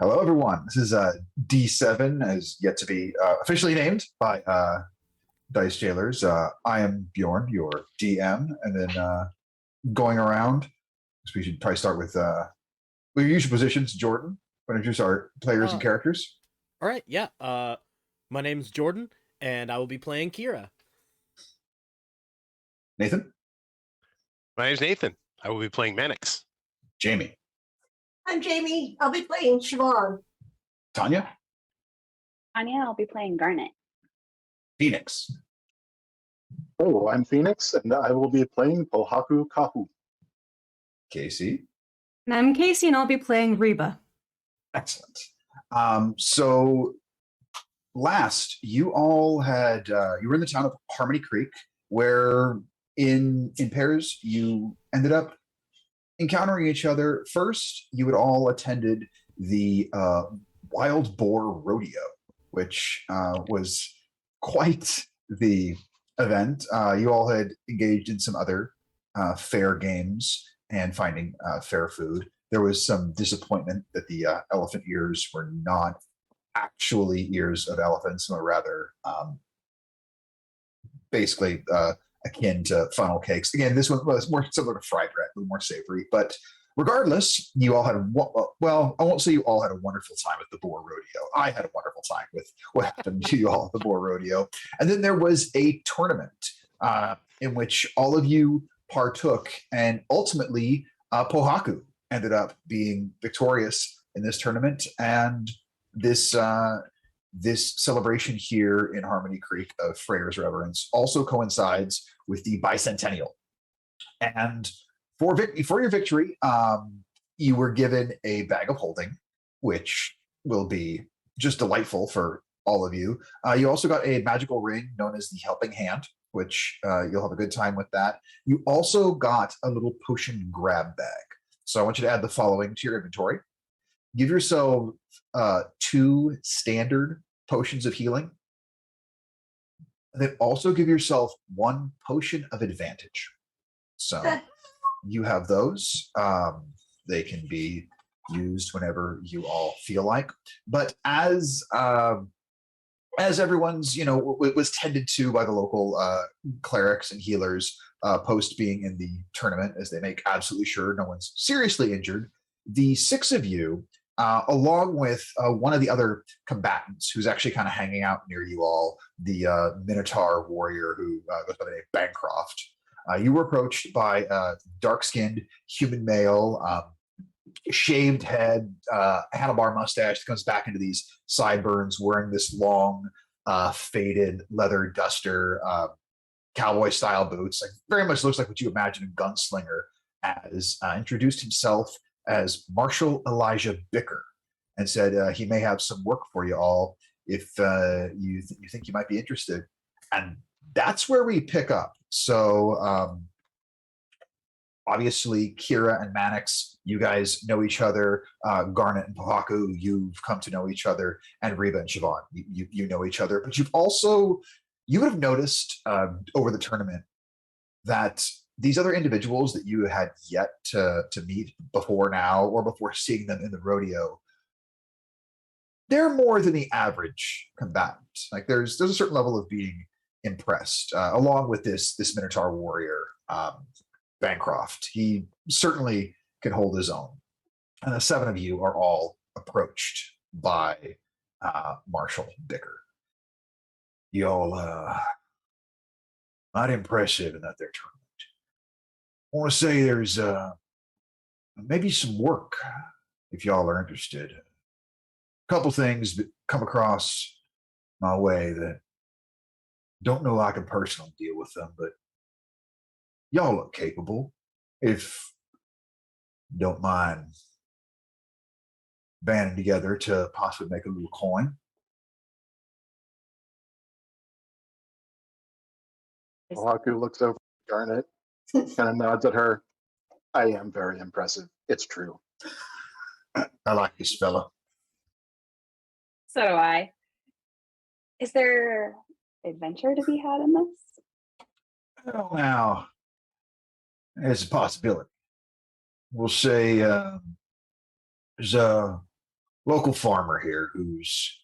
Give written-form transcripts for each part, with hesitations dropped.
Hello, everyone. This is D7, as yet to be officially named by Dice Jailers. I am Bjorn, your DM, and then going around, so we should probably start with your usual positions. Jordan, we'll introduce our players and Uh, characters. all right, yeah. My name's Jordan, and I will be playing Kira. Nathan, My name's Nathan. I will be playing Mannix. Jamie, I'm Jamie. I'll be playing Siobhan. Tanya, Anya, I'll be playing Garnet. Phoenix, Oh, I'm Phoenix, and I will be playing Pohaku Kahu. Casey. And I'm Casey, and I'll be playing Reba. Excellent. So last, you all had you were in the town of Harmony Creek, where in pairs you ended up encountering each other. First, you had all attended the Wild Boar Rodeo, which was quite the event. You all had engaged in some other fair games and finding fair food. There was some disappointment that the elephant ears were not actually ears of elephants, but rather basically akin to funnel cakes. Again, this one was more similar to fried bread, a little more savory. But regardless, you all had well, I won't say you all had a wonderful time at the Boar Rodeo. I had a wonderful time with what happened to you all at the Boar Rodeo. And then there was a tournament in which all of you partook, and ultimately Pohaku ended up being victorious in this tournament. And this this celebration here in Harmony Creek of Freyr's Reverence also coincides with the bicentennial. And for your victory, you were given a bag of holding, which will be just delightful for all of you. You also got a magical ring known as the Helping Hand, which you'll have a good time with that. You also got a little potion grab bag. So I want you to add the following to your inventory. Give yourself 2 standard potions of healing. And then also give yourself 1 potion of advantage. So you have those. They can be used whenever you all feel like. But as everyone's, was tended to by the local clerics and healers post being in the tournament, as they make absolutely sure no one's seriously injured, the 6 of you, along with one of the other combatants who's actually kind of hanging out near you all, the Minotaur warrior who goes by the name Bancroft. You were approached by a dark-skinned human male, shaved head, handlebar mustache that comes back into these sideburns, wearing this long, faded leather duster, cowboy-style boots. Like, very much looks like what you imagine a gunslinger as. Introduced himself as Marshal Elijah Bicker, and said he may have some work for you all if you think you might be interested. And that's where we pick up. So obviously, Kira and Mannix, you guys know each other. Garnet and Pohaku, you've come to know each other. And Reba and Siobhan, you know each other. But you would have noticed over the tournament that these other individuals that you had yet to meet before now, or before seeing them in the rodeo, they're more than the average combatant. Like, there's a certain level of being impressed, along with this Minotaur warrior, Bancroft. He certainly can hold his own. And the 7 of you are all approached by Marshal Bicker. Y'all not impressive in that there tournament. I want to say there's maybe some work if y'all are interested. A couple things that come across my way that don't know I can personally deal with them, but y'all look capable. If you don't mind banding together to possibly make a little coin. Pohaku looks over at Garnet, kind of nods at her. I am very impressive. It's true. I like this fella. So do I. Is there adventure to be had in this? Well, now, there's a possibility. We'll say there's local farmer here who's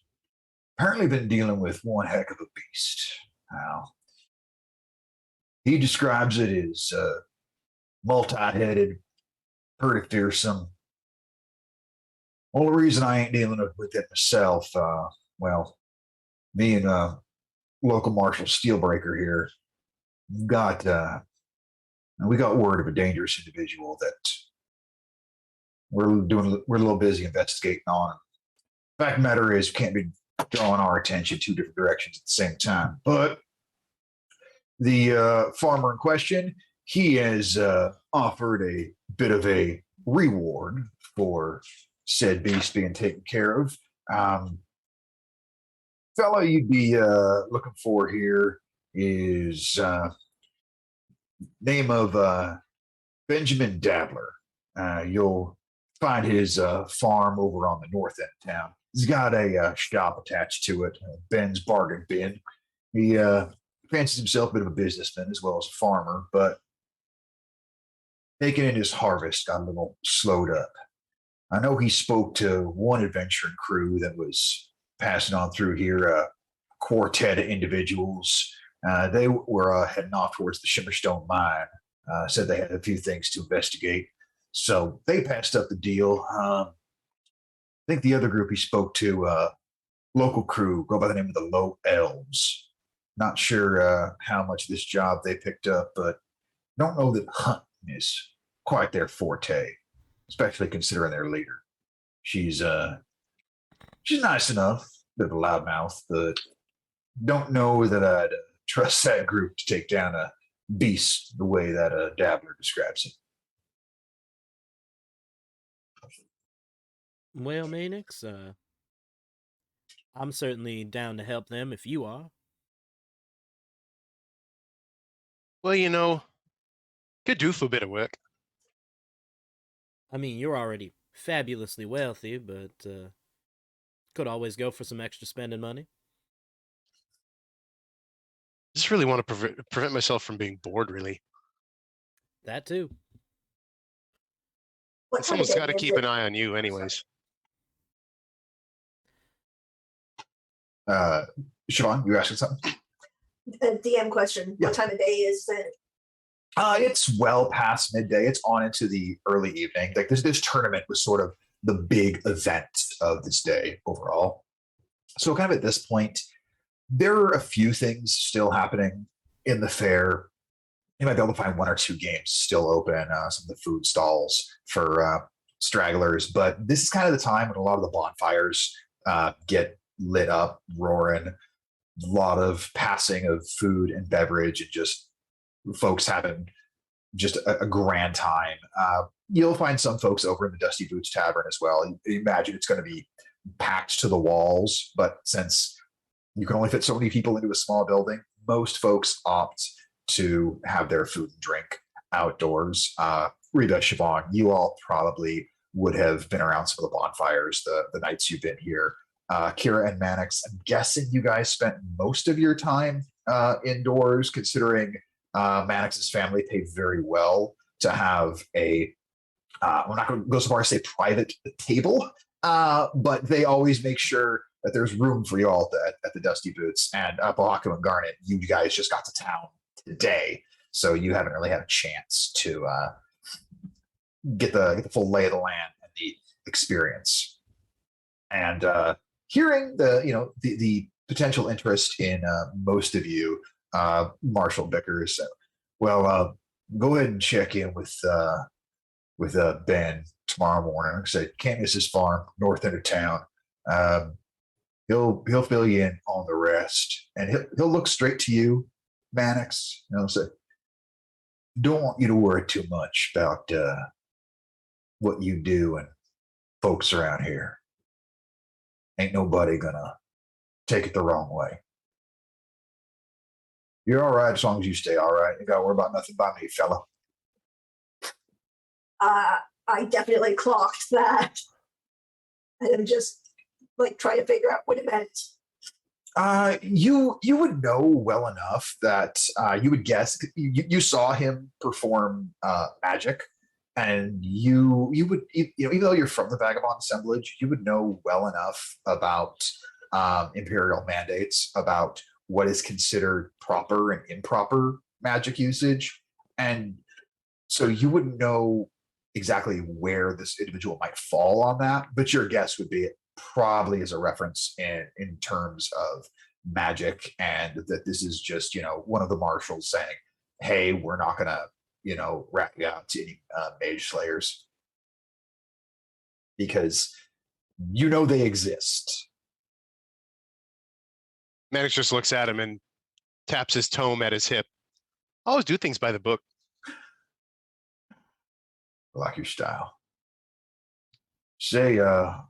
apparently been dealing with one heck of a beast. Now, he describes it as multi-headed, pretty fearsome. Well, the reason I ain't dealing with it myself, well, me and local Marshal Steelbreaker here got we got word of a dangerous individual that we're a little busy investigating on. Fact of the matter is, we can't be drawing our attention two different directions at the same time. But the farmer in question, he has offered a bit of a reward for said beast being taken care of. Fellow you'd be looking for here is name of Benjamin Dabbler. You'll find his farm over on the north end of town. He's got a shop attached to it, Ben's Bargain Bin. He fancies himself a bit of a businessman as well as a farmer, but taking in his harvest got a little slowed up. I know he spoke to one adventuring crew that was passing on through here, a quartet of individuals. They were heading off towards the Shimmerstone mine. Said they had a few things to investigate. So they passed up the deal. I think the other group he spoke to, local crew, go by the name of the Low Elves. Not sure how much of this job they picked up, but don't know that hunting is quite their forte, especially considering their leader. She's nice enough, bit of a loudmouth, but don't know that I'd trust that group to take down a beast the way that Dabbler describes it. Well, Manix, I'm certainly down to help them if you are. Well, could do for a bit of work. I mean, you're already fabulously wealthy, but could always go for some extra spending money. Just really want to prevent myself from being bored, really. That too. What time of Someone's day got to is keep it? an eye on you, anyways. Siobhan, you asking something? A DM question. Yeah. What time of day is it? It's well past midday. It's on into the early evening. Like this tournament was sort of the big event of this day overall. So kind of at this point, there are a few things still happening in the fair. You might be able to find one or two games still open, some of the food stalls for stragglers. But this is kind of the time when a lot of the bonfires get lit up, roaring. A lot of passing of food and beverage, and just folks having just a grand time. You'll find some folks over in the Dusty Boots Tavern as well. You imagine it's going to be packed to the walls, but since you can only fit so many people into a small building, most folks opt to have their food and drink outdoors. Reba, Siobhan, you all probably would have been around some of the bonfires the nights you've been here. Kira and Mannix, I'm guessing you guys spent most of your time indoors, considering Mannix's family paid very well to have a, I'm not going to go so far as to say private table, but they always make sure that there's room for you all at the Dusty Boots. And Bahaku and Garnet, you guys just got to town today, so you haven't really had a chance to get the full lay of the land and the experience. And hearing the potential interest in most of you, Marshall Bickers, well, go ahead and check in with Ben tomorrow morning. Like I said, can't miss his farm, north end of town. He'll fill you in on the rest, and he'll look straight to you, Mannix. Say, don't want you to worry too much about what you do and folks around here. Ain't nobody gonna take it the wrong way. You're all right as long as you stay all right. You gotta worry about nothing by me, fella. I definitely clocked that. And I'm just trying to figure out what it meant. You would know well enough that you would guess. You saw him perform magic, and you would even though you're from the vagabond assemblage, you would know well enough about imperial mandates about what is considered proper and improper magic usage, and so you wouldn't know exactly where this individual might fall on that, but your guess would be it probably is a reference in terms of magic, and that this is just one of the marshals saying, hey, we're not gonna rat you out to any mage slayers because they exist. Mannix just looks at him and taps his tome at his hip. Always do things by the book. I like your style. Say, how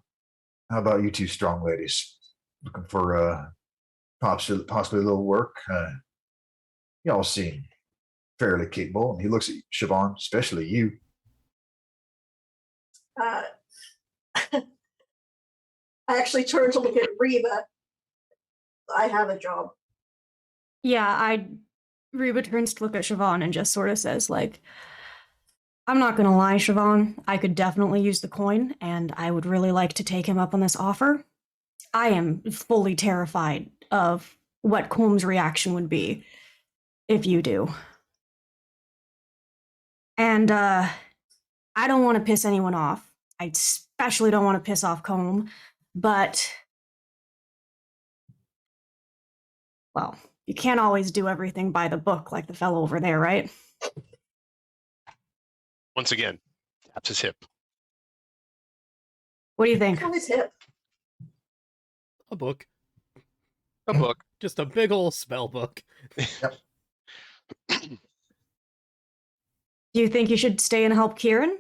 about you two strong ladies looking for possibly a little work? Y'all seem fairly capable. And he looks at Siobhan, especially you. I actually turned to look at Reba. I have a job. Yeah, Reba turns to look at Siobhan and just sort of says, like, I'm not gonna lie, Siobhan, I could definitely use the coin, and I would really like to take him up on this offer. I am fully terrified of what Combs' reaction would be if you do. And I don't want to piss anyone off. I especially don't want to piss off Combe, but well, you can't always do everything by the book like the fellow over there, right? Once again, taps his hip. What do you think? On his hip. A book. A book. Just a big old spell book. Do you think you should stay and help Kieran?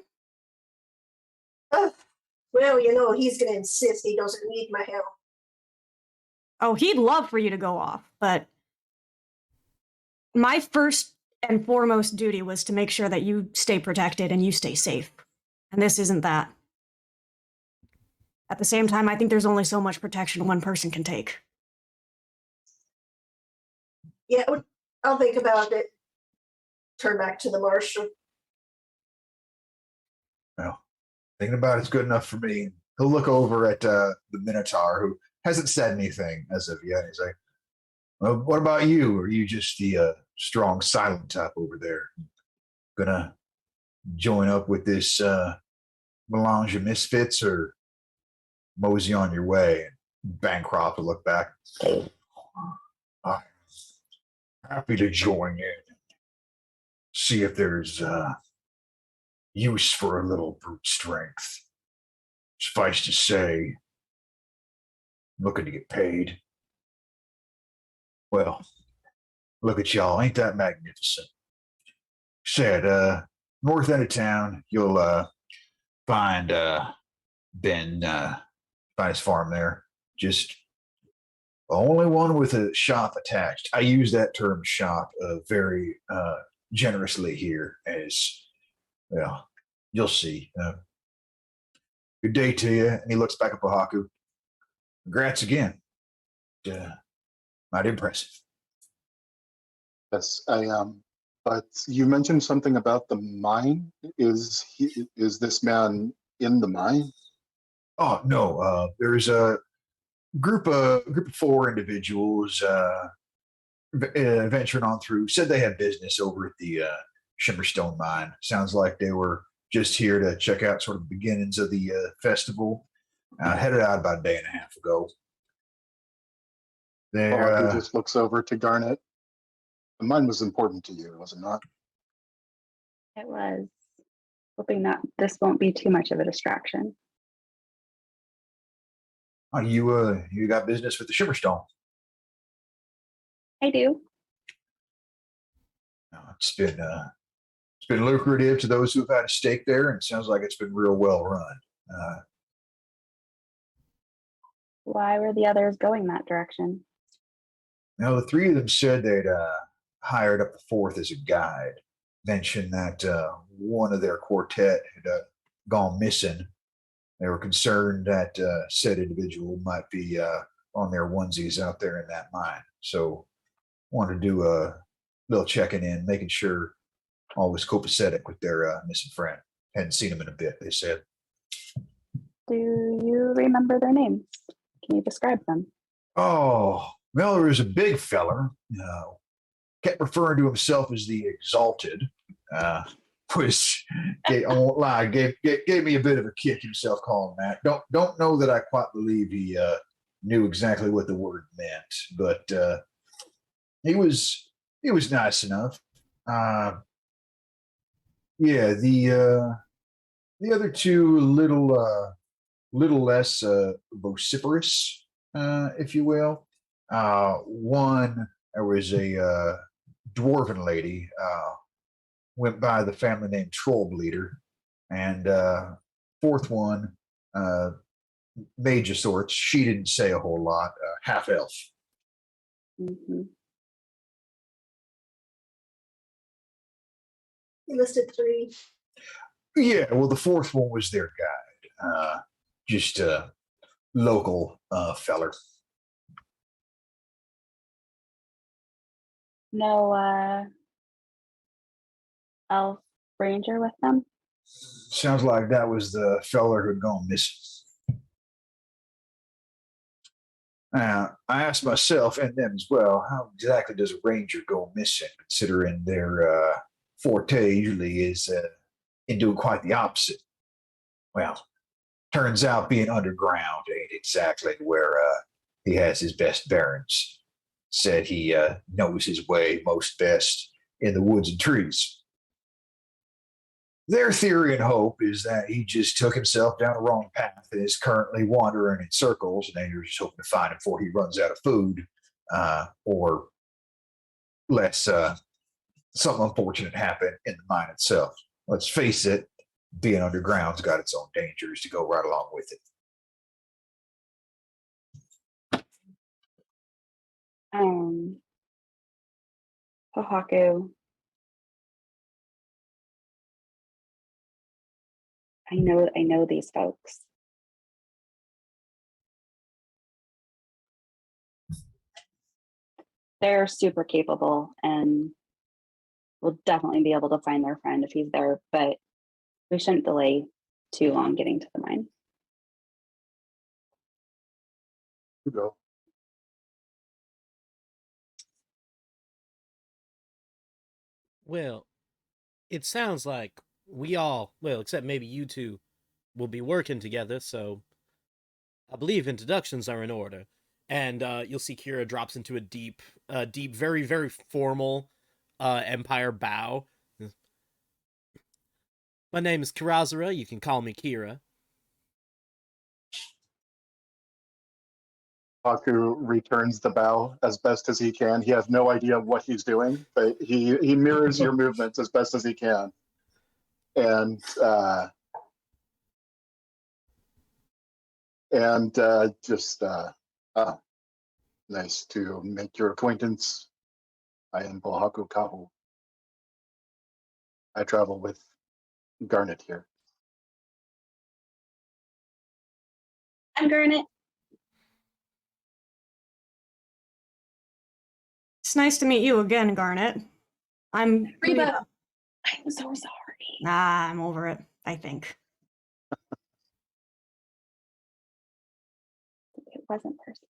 Well, he's going to insist he doesn't need my help. Oh, he'd love for you to go off, but my first and foremost duty was to make sure that you stay protected and you stay safe. And this isn't that. At the same time, I think there's only so much protection one person can take. Yeah, I'll think about it. Turn back to the marshal. Well, thinking about it's good enough for me. He'll look over at the Minotaur, who hasn't said anything as of yet. He's like, well, what about you? Are you just the strong, silent type over there? Gonna join up with this melange of misfits, or mosey on your way? And Bancroft will look back. I'm happy to join in. See if there's use for a little brute strength. Suffice to say, I'm looking to get paid. Well, look at y'all. Ain't that magnificent? Said, north end of town, you'll find Ben, find his farm there. Just the only one with a shop attached. I use that term shop very generously here, as well, you'll see. Good day to you. And he looks back at Bahaku. Congrats again. Mighty impressive. Yes, I am. But you mentioned something about the mine. Is this man in the mine? Oh no, there's a group of four individuals venturing on through. Said they had business over at the Shimmerstone mine. Sounds like they were just here to check out sort of the beginnings of the festival. Headed out about a day and a half ago. He just looks over to Garnet. The mine was important to you, was it not? It was. Hoping that this won't be too much of a distraction. Oh, you got business with the Shimmerstone? I do. It's been lucrative to those who've had a stake there, and it sounds like it's been real well run. Why were the others going that direction? The three of them said they'd hired up the fourth as a guide. Mentioned that one of their quartet had gone missing. They were concerned that said individual might be on their onesies out there in that mine. So wanted to do a little checking in, making sure all was copacetic with their missing friend. Hadn't seen them in a bit, they said. Do you remember their names? Can you describe them? Oh, well, there was a big feller. Kept referring to himself as the Exalted. Which I won't lie, gave me a bit of a kick himself calling that. Don't know that I quite believe he knew exactly what the word meant, but he was nice enough. Yeah, the other two little less vociferous, if you will. One, there was a dwarven lady, went by the family name Trollbleeder, and fourth one, mage of sorts. She didn't say a whole lot. Half elf. Mm-hmm. You listed 3. Yeah, well, the fourth one was their guide. Just a local feller. No elf ranger with them? Sounds like that was the feller who'd gone missing. I asked myself and them as well, how exactly does a ranger go missing, considering their forte usually is in doing quite the opposite? Well, turns out being underground ain't exactly where he has his best bearings. Said he knows his way most best in the woods and trees. Their theory and hope is that he just took himself down the wrong path and is currently wandering in circles, and they're just hoping to find him before he runs out of food, or less something unfortunate happen in the mine itself. Let's face it, being underground's got its own dangers to go right along with it. Ohaku, I know these folks. They're super capable and will definitely be able to find their friend if he's there, but we shouldn't delay too long getting to the mine. You go. Well, it sounds like we all, well, except maybe you two, will be working together, so I believe introductions are in order. And you'll see Kira drops into a deep, very, very formal Empire bow. My name is Kirazura. You can call me Kira. Haku returns the bow as best as he can. He has no idea what he's doing, but he mirrors your movements as best as he can. And just nice to make your acquaintance. I am Bohaku Kahu. I travel with Garnet here. I'm Garnet. It's nice to meet you again, Garnet. I'm Reba. I'm so sorry. Nah, I'm over it, I think. It wasn't personal.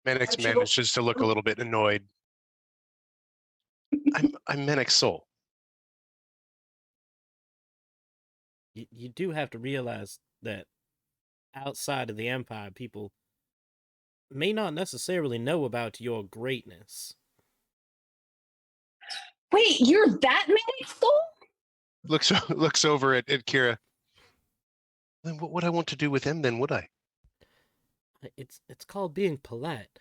Menix manages to look a little bit annoyed. I'm Menix Soul. You do have to realize that outside of the Empire, people may not necessarily know about your greatness. Wait, you're that Menix Soul? Looks over at Kira. Then what would I want to do with him then, would I? It's called being polite.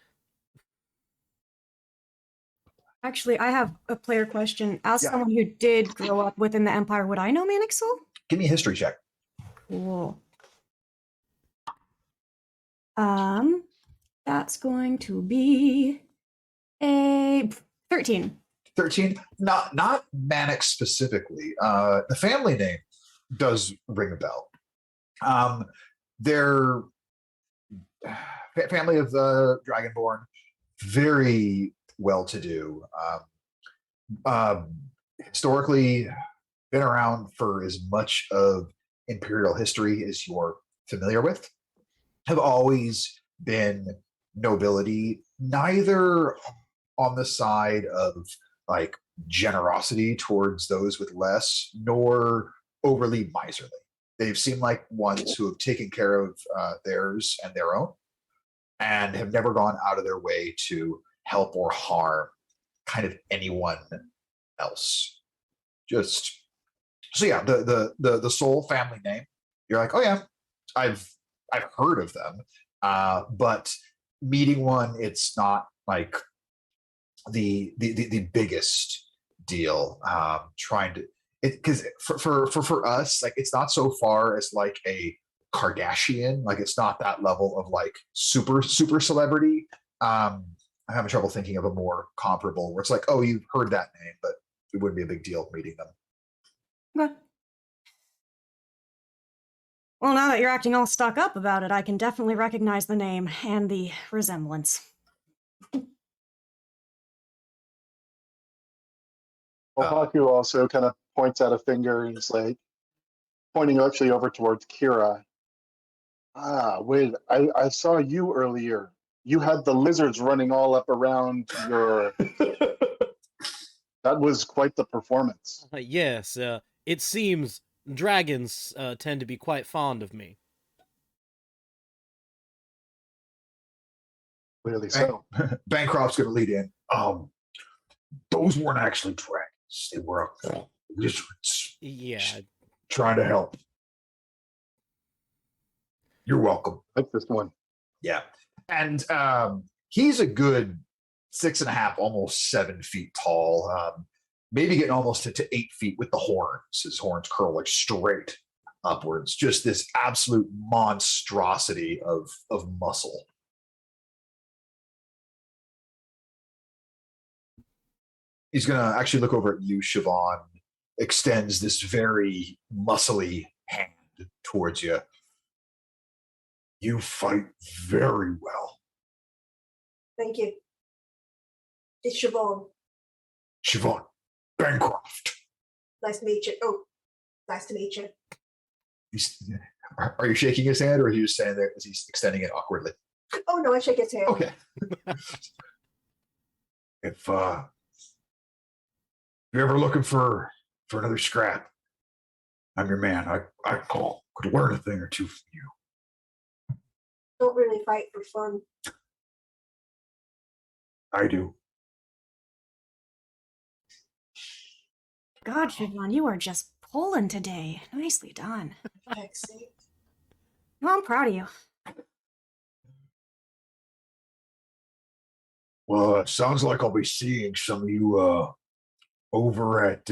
Actually, I have a player question. As Yeah. someone who did grow up within the Empire, would I know Manixel? Give me a history check. Cool. That's going to be a 13. 13. Not Mannix specifically. The family name does ring a bell. They're family of the Dragonborn, very well-to-do. Historically, been around for as much of imperial history as you're familiar with, have always been nobility, neither on the side of like generosity towards those with less, nor overly miserly. They've seemed like ones who have taken care of theirs and their own, and have never gone out of their way to help or harm kind of anyone else. Just so yeah, the Soul family name. You're like, oh yeah, I've heard of them, but meeting one, it's not like the biggest deal. Trying to it because for us, like it's not so far as like a Kardashian, like it's not that level of like super celebrity. I'm having trouble thinking of a more comparable where it's like, oh, you've heard that name, but it wouldn't be a big deal meeting them. Okay. Well, now that you're acting all stuck up about it, I can definitely recognize the name and the resemblance. Well, Haku also kind of points out a finger and is like pointing actually over towards Kira. Ah, wait, I saw you earlier. You had the lizards running all up around your. That was quite the performance. Yes, it seems dragons tend to be quite fond of me. Clearly so. Bancroft's going to lead in. Those weren't actually dragons; they were lizards. Yeah, Trying to help. You're welcome. Like this one. Yeah, and he's a good 6.5, almost 7 feet tall. Maybe getting almost to 8 feet with the horns. His horns curl like straight upwards. Just this absolute monstrosity of muscle. He's going to actually look over at you, Siobhan, extends this very muscly hand towards you. You fight very well. Thank you. It's Siobhan. Siobhan Bancroft. Nice to meet you. Oh, nice to meet you. Are you shaking his hand, or are you just standing there as he's extending it awkwardly? Oh no, I shake his hand. Okay. If you're ever looking for another scrap, I'm your man. I could learn a thing or two from you. Don't really fight for fun. I do. God, Siobhan, you are just pulling today. Nicely done. Sexy. Well, I'm proud of you. Well, it sounds like I'll be seeing some of you over at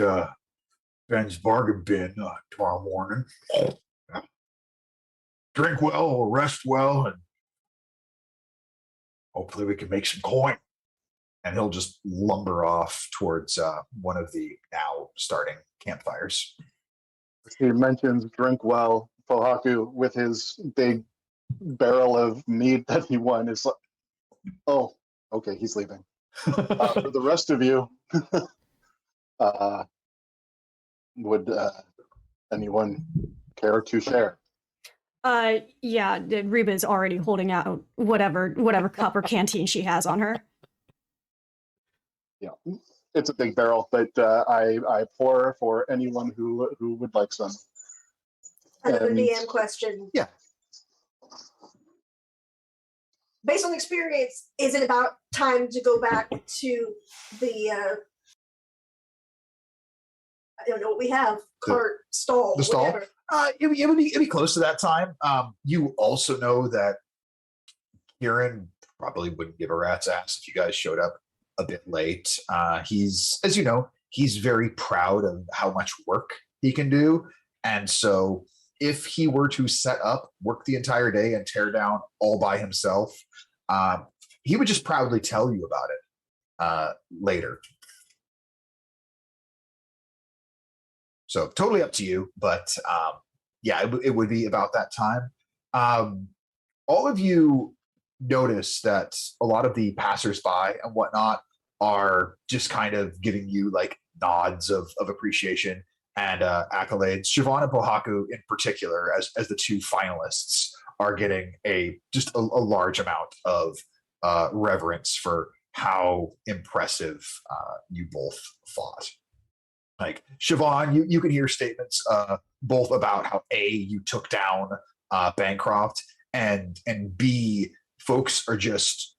Ben's Bargain Bin tomorrow morning. Drink well, rest well, and hopefully we can make some coin. And he'll just lumber off towards one of the now starting campfires. He mentions drink well. Pohaku, with his big barrel of meat that he won, is like, oh, okay, he's leaving. For the rest of you, would anyone care to share? Yeah, Reba's already holding out whatever cup or canteen she has on her. Yeah, it's a big barrel, but I pour for anyone who would like some. Another And- DM question. Yeah. Based on experience, is it about time to go back to the I don't know what we have, cart, stall, The stall? whatever. It'd be close to that time. You also know that Kieran probably wouldn't give a rat's ass if you guys showed up a bit late. He's, as you know, he's very proud of how much work he can do. And so if he were to set up, work the entire day, and tear down all by himself, he would just proudly tell you about it later. So totally up to you, but yeah, it would be about that time. All of you notice that a lot of the passersby and whatnot are just kind of giving you like nods of appreciation and accolades. Siobhan and Pohaku, in particular, as the two finalists, are getting just a large amount of reverence for how impressive you both fought. Like Siobhan, you can hear statements both about how you took down Bancroft, and B, folks are just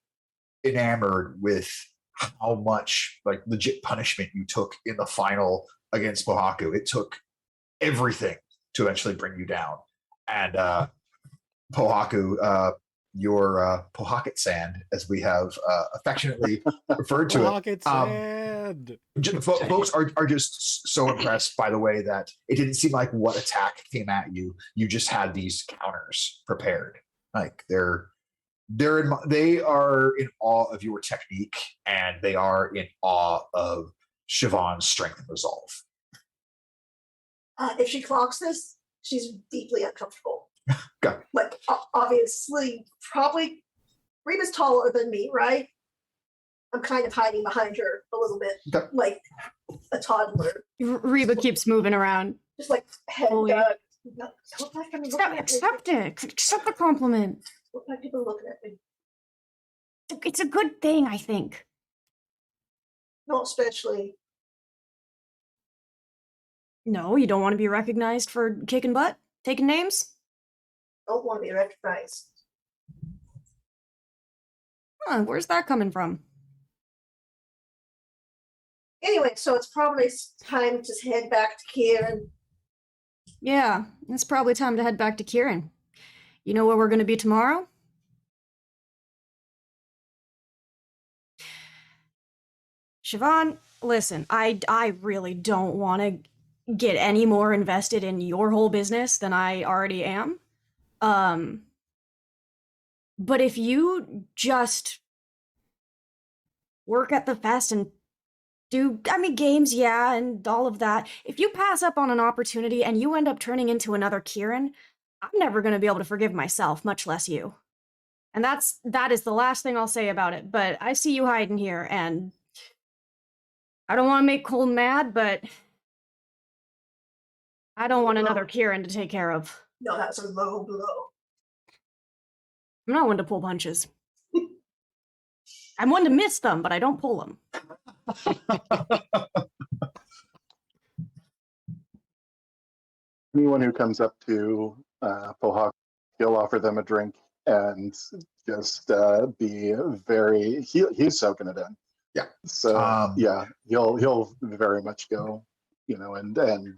enamored with how much like legit punishment you took in the final against Pohaku. It took everything to eventually bring you down. And Pohaku, your Pohaket Sand, as we have affectionately referred to Pocket sand. folks are just so impressed by the way that it didn't seem like what attack came at you. You just had these counters prepared. Like they are in awe of your technique, and they are in awe of Siobhan's strength and resolve. If she clocks this, she's deeply uncomfortable. Okay. Like, obviously, probably Reba's taller than me, right? I'm kind of hiding behind her a little bit, Okay. like a toddler. Reba keeps moving around. Just like head Holy- dug. Don't like I'm looking at me. Accept it. Accept the compliment. Look like people looking at me. It's a good thing, I think. Not especially. No, you don't want to be recognized for kicking butt, taking names. Don't want to be recognized. Huh, where's that coming from? Anyway, so it's probably time to head back to Kieran. Yeah, it's probably time to head back to Kieran. You know where we're going to be tomorrow? Siobhan, listen, I really don't want to get any more invested in your whole business than I already am. But if you just work at the fest and games, yeah, and all of that. If you pass up on an opportunity and you end up turning into another Kieran, I'm never going to be able to forgive myself, much less you. And that is the last thing I'll say about it. But I see you hiding here, and I don't want to make Cole mad, but I don't want another Kieran to take care of. No, that's a low blow. I'm not one to pull punches. I'm one to miss them, but I don't pull them. Anyone who comes up to Pohawk, he'll offer them a drink and just be very. He's soaking it in. Yeah. So yeah, he'll very much go, and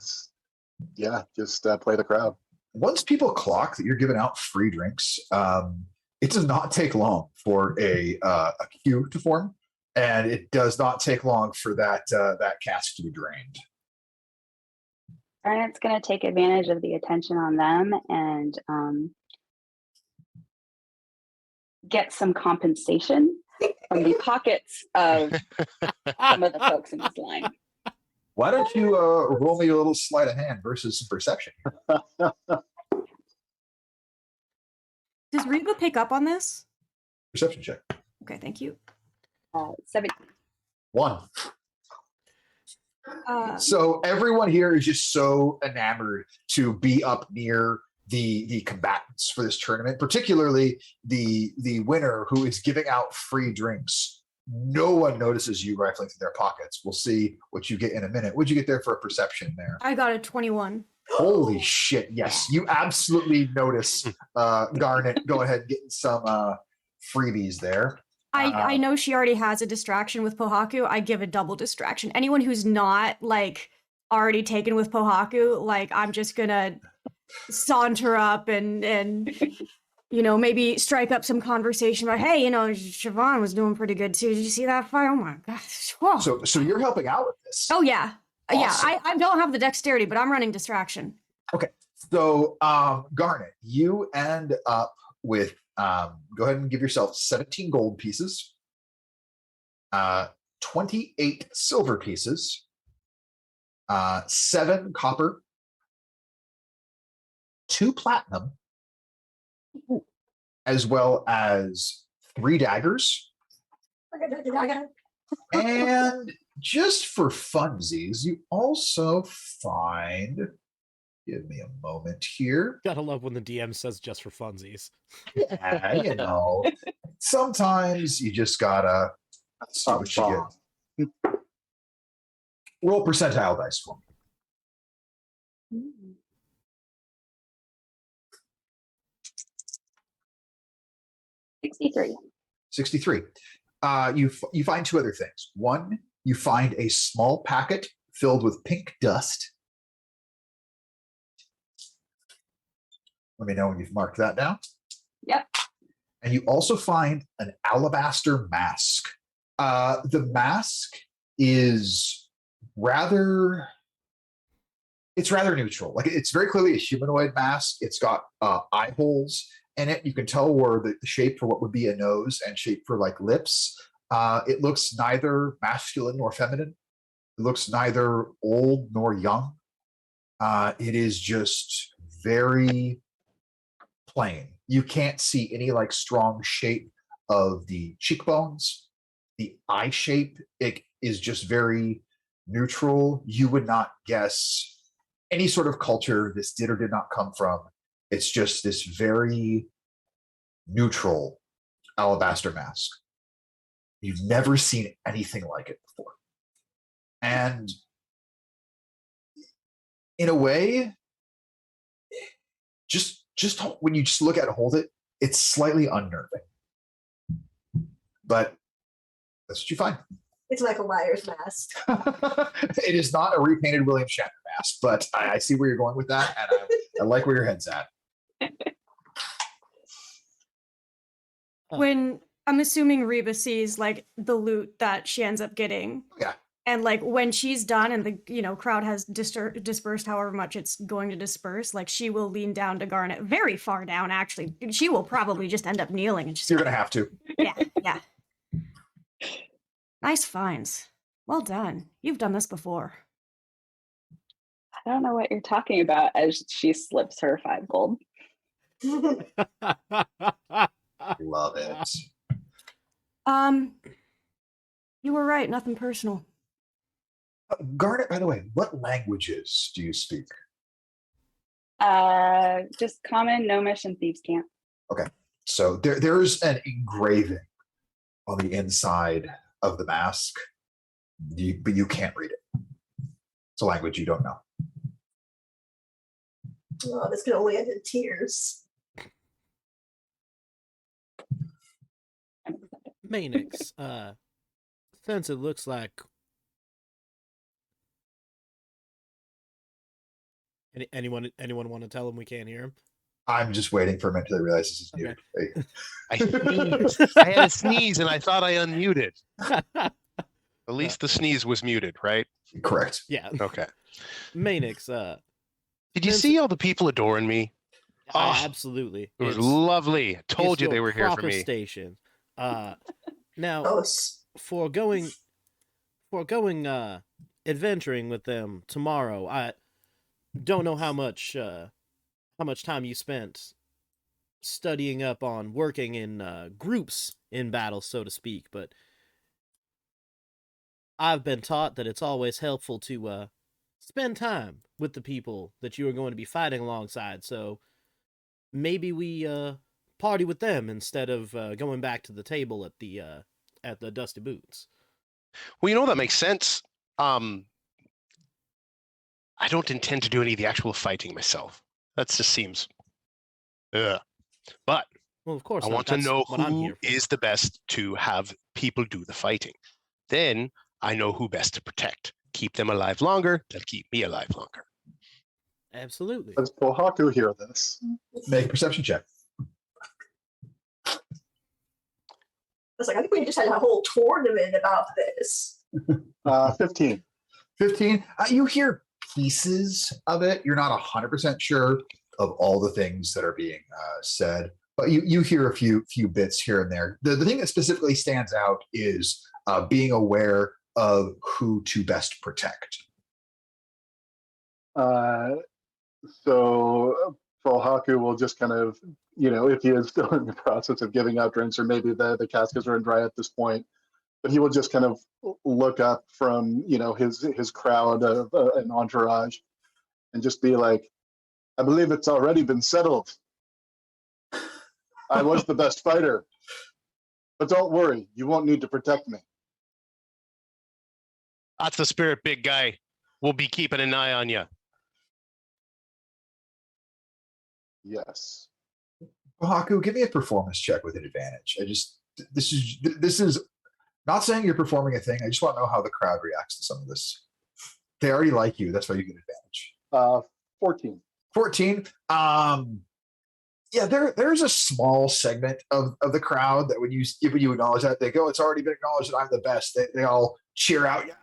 yeah, just play the crowd. Once people clock that you're giving out free drinks, it does not take long for a queue to form, and it does not take long for that cask to be drained. Garnet's going to take advantage of the attention on them and get some compensation from the pockets of some of the folks in this line. Why don't you roll me a little sleight of hand versus some perception? Does Reba pick up on this? Perception check. Okay, thank you. 17. 1. So everyone here is just so enamored to be up near the combatants for this tournament, particularly the winner who is giving out free drinks. No one notices you rifling through their pockets. We'll see what you get in a minute. What'd you get there for a perception there? I got a 21. Holy shit! Yes, you absolutely notice Garnet. Go ahead, getting some freebies there. I know she already has a distraction with Pohaku. I give a double distraction. Anyone who's not like already taken with Pohaku, like I'm just gonna saunter up and maybe strike up some conversation about, hey, Siobhan was doing pretty good too. Did you see that fight? Oh my gosh. Whoa. So you're helping out with this. Oh yeah. Awesome. Yeah, I don't have the dexterity, but I'm running distraction. Okay. So Garnet, you end up with go ahead and give yourself 17 gold pieces, 28 silver pieces, 7 copper, 2 platinum, as well as 3 daggers, and just for funsies, you also find. Give me a moment here. Gotta love when the DM says just for funsies. Yeah, sometimes you just gotta see what you get. Roll percentile dice for me. Mm. 63. 63. You find two other things. One, you find a small packet filled with pink dust. Let me know when you've marked that down. Yep. And you also find an alabaster mask. The mask is rather neutral. Like, it's very clearly a humanoid mask. It's got eye holes in it. You can tell where the shape for what would be a nose and shape for like lips. It looks neither masculine nor feminine. It looks neither old nor young. It is just very plain. You can't see any like strong shape of the cheekbones. The eye shape, it is just very neutral. You would not guess any sort of culture this did or did not come from. It's just this very neutral alabaster mask. You've never seen anything like it before. And in a way, just when you just look at it, hold it, it's slightly unnerving. But that's what you find. It's Michael Myers mask. It is not a repainted William Shatner mask, but I see where you're going with that, and I like where your head's at. When I'm assuming Reba sees like the loot that she ends up getting. Yeah. And like when she's done and the crowd has dispersed however much it's going to disperse, like she will lean down to Garnet, very far down actually. She will probably just end up kneeling and just You're gonna have to. yeah. Nice finds. Well done. You've done this before. I don't know what you're talking about as she slips her 5 gold. Love it. You were right, nothing personal. Garnet, by the way, what languages do you speak? Just common, gnomish, and thieves' cant. Okay. So there's an engraving on the inside of the mask, but you can't read it. It's a language you don't know. Oh, this can only end in tears. Manix, since it looks like anyone want to tell him we can't hear him? I'm just waiting for a minute till they realize this is Okay. muted. I sneezed. I had a sneeze and I thought I unmuted. At least the sneeze was muted, right? Correct. Yeah. Okay. Manix, Did you Vince- see all the people adoring me? Oh, absolutely. It was It's- lovely. Told it's you your they were here for proper me. Station. Now, Oh, foregoing adventuring with them tomorrow, I don't know how much time you spent studying up on working in groups in battle, so to speak, but I've been taught that it's always helpful to spend time with the people that you are going to be fighting alongside, so maybe we party with them instead of going back to the table at the Dusty Boots. Well, that makes sense. I don't intend to do any of the actual fighting myself. That just seems. But Well, of course I not. want to That's know what I'm who here for. is the best to have people do the fighting. Then I know who best to protect. Keep them alive longer. They'll keep me alive longer. Absolutely. Does Pohaku hear this? Make a perception check. I was like, I think we just had a whole tournament about this. 15. 15. You hear pieces of it. You're not 100% sure of all the things that are being said, but you hear a few bits here and there. The thing that specifically stands out is being aware of who to best protect. So Pohaku will just kind of, if he is still in the process of giving out drinks, or maybe the caskets are dry at this point, but he will just kind of look up from, his crowd of an entourage and just be like, I believe it's already been settled. I was the best fighter. But don't worry, you won't need to protect me. That's the spirit, big guy. We'll be keeping an eye on you. Yes. Haku, give me a performance check with an advantage. This is not saying you're performing a thing. I just want to know how the crowd reacts to some of this. They already like you. That's why you get advantage. 14. 14. Yeah, there's a small segment of the crowd that when you acknowledge that, they go, it's already been acknowledged that I'm the best. They all cheer out. Yeah.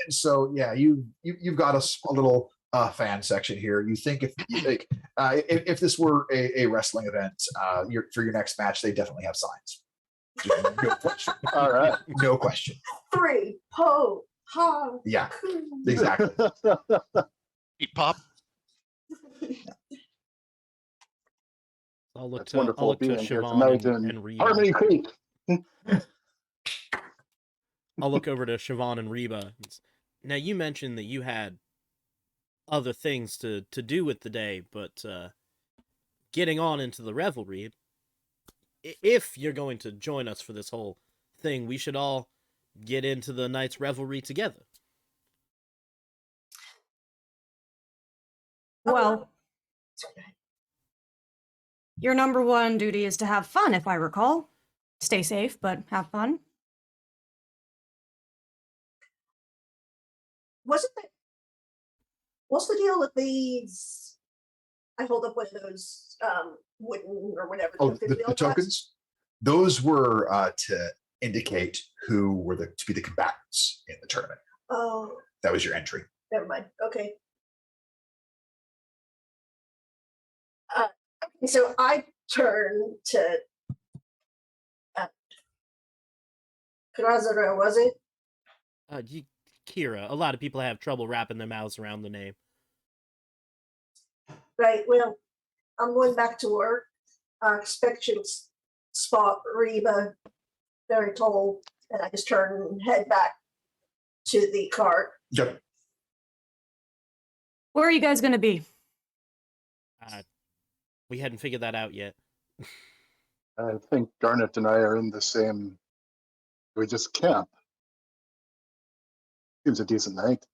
And so, yeah, you've got a little fan section here. You think if this were a wrestling event, for your next match, they definitely have signs. No question. All right. No question. 3, po, ha. Yeah, exactly. Beat pop. I'll look That's to wonderful being here Siobhan tonight in and Reba. Harmony Creek. I'll look over to Siobhan and Reba. Now, you mentioned that you had other things to do with the day, but getting on into the revelry, if you're going to join us for this whole thing, we should all get into the night's revelry together. Well, your number one duty is to have fun, if I recall. Stay safe, but have fun. What's the deal with these? I hold up one of those wooden or whatever. Oh, the tokens? Those were to indicate who were to be the combatants in the tournament. Oh. That was your entry. Never mind. Okay. So I turn to Krazara, was it? Kira. A lot of people have trouble wrapping their mouths around the name. Right. Well, I'm going back to work. I expect you to spot Reba, very tall, and I just turn and head back to the cart. Yep. Where are you guys going to be? We hadn't figured that out yet. I think Garnet and I are in the same. We just camp. Seems a decent night.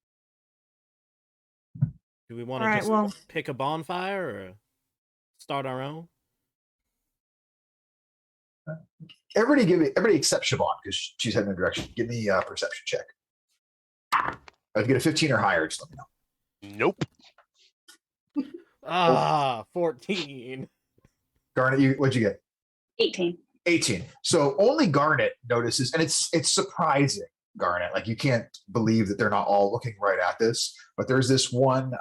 Do we want to just pick a bonfire or start our own? Everybody except Siobhan, because she's heading in a direction. Give me a perception check. If you get a 15 or higher, just let me know. Nope. 14. Garnet, what'd you get? 18. 18. So only Garnet notices, and it's surprising, Garnet. Like, you can't believe that they're not all looking right at this. But there's this one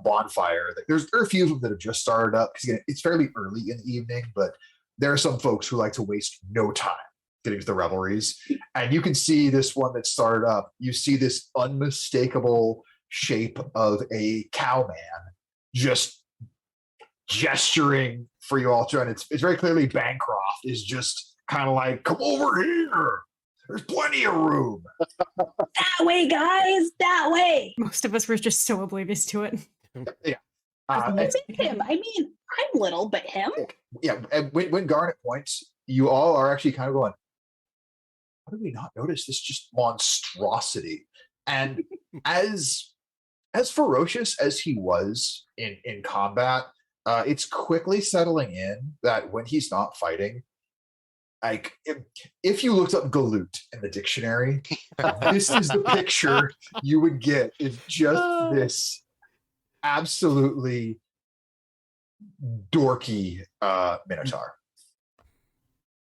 bonfire. There are a few of them that have just started up, because it's fairly early in the evening, but there are some folks who like to waste no time getting to the revelries. And you can see this one that started up. You see this unmistakable shape of a cowman just gesturing for you all to, and it's very clearly Bancroft is just kind of like, come over here. There's plenty of room. That way, guys. That way. Most of us were just so oblivious to it. Yeah. It's him. I mean, I'm little, but him. Yeah. And when Garnet points, you all are actually kind of going, how did we not notice this just monstrosity? And as ferocious as he was in combat, it's quickly settling in that when he's not fighting, like if you looked up galoot in the dictionary, this is the picture you would get, is just this absolutely dorky minotaur.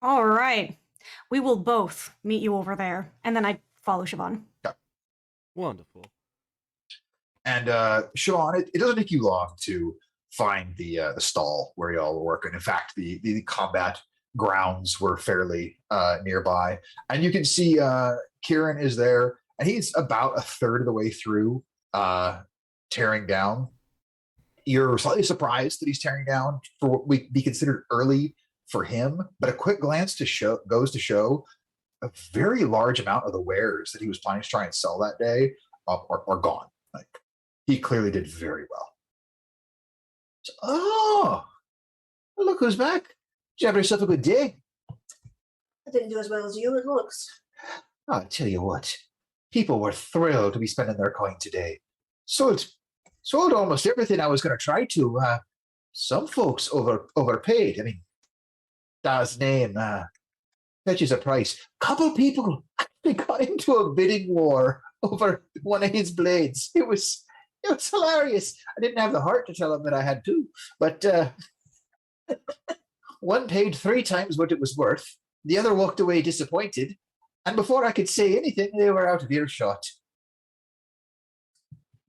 All right. We will both meet you over there. And then I follow Siobhan. Okay. Wonderful. And Siobhan, it doesn't take you long to find the stall where y'all were working. In fact, the combat grounds were fairly nearby. And you can see Kieran is there, and he's about a third of the way through tearing down. You're slightly surprised that he's tearing down for what would be considered early for him, but a quick glance goes to show a very large amount of the wares that he was planning to try and sell that day are gone. Like he clearly did very well. So, oh, well, look who's back. Did you have yourself a good day? I didn't do as well as you, it looks. I'll tell you what, people were thrilled to be spending their coin today. Sold almost everything I was going to try to. Some folks overpaid. I mean, Da's name fetches a price. Couple people actually got into a bidding war over one of his blades. It was hilarious. I didn't have the heart to tell him that I had two, but one paid 3 times what it was worth. The other walked away disappointed, and before I could say anything, they were out of earshot.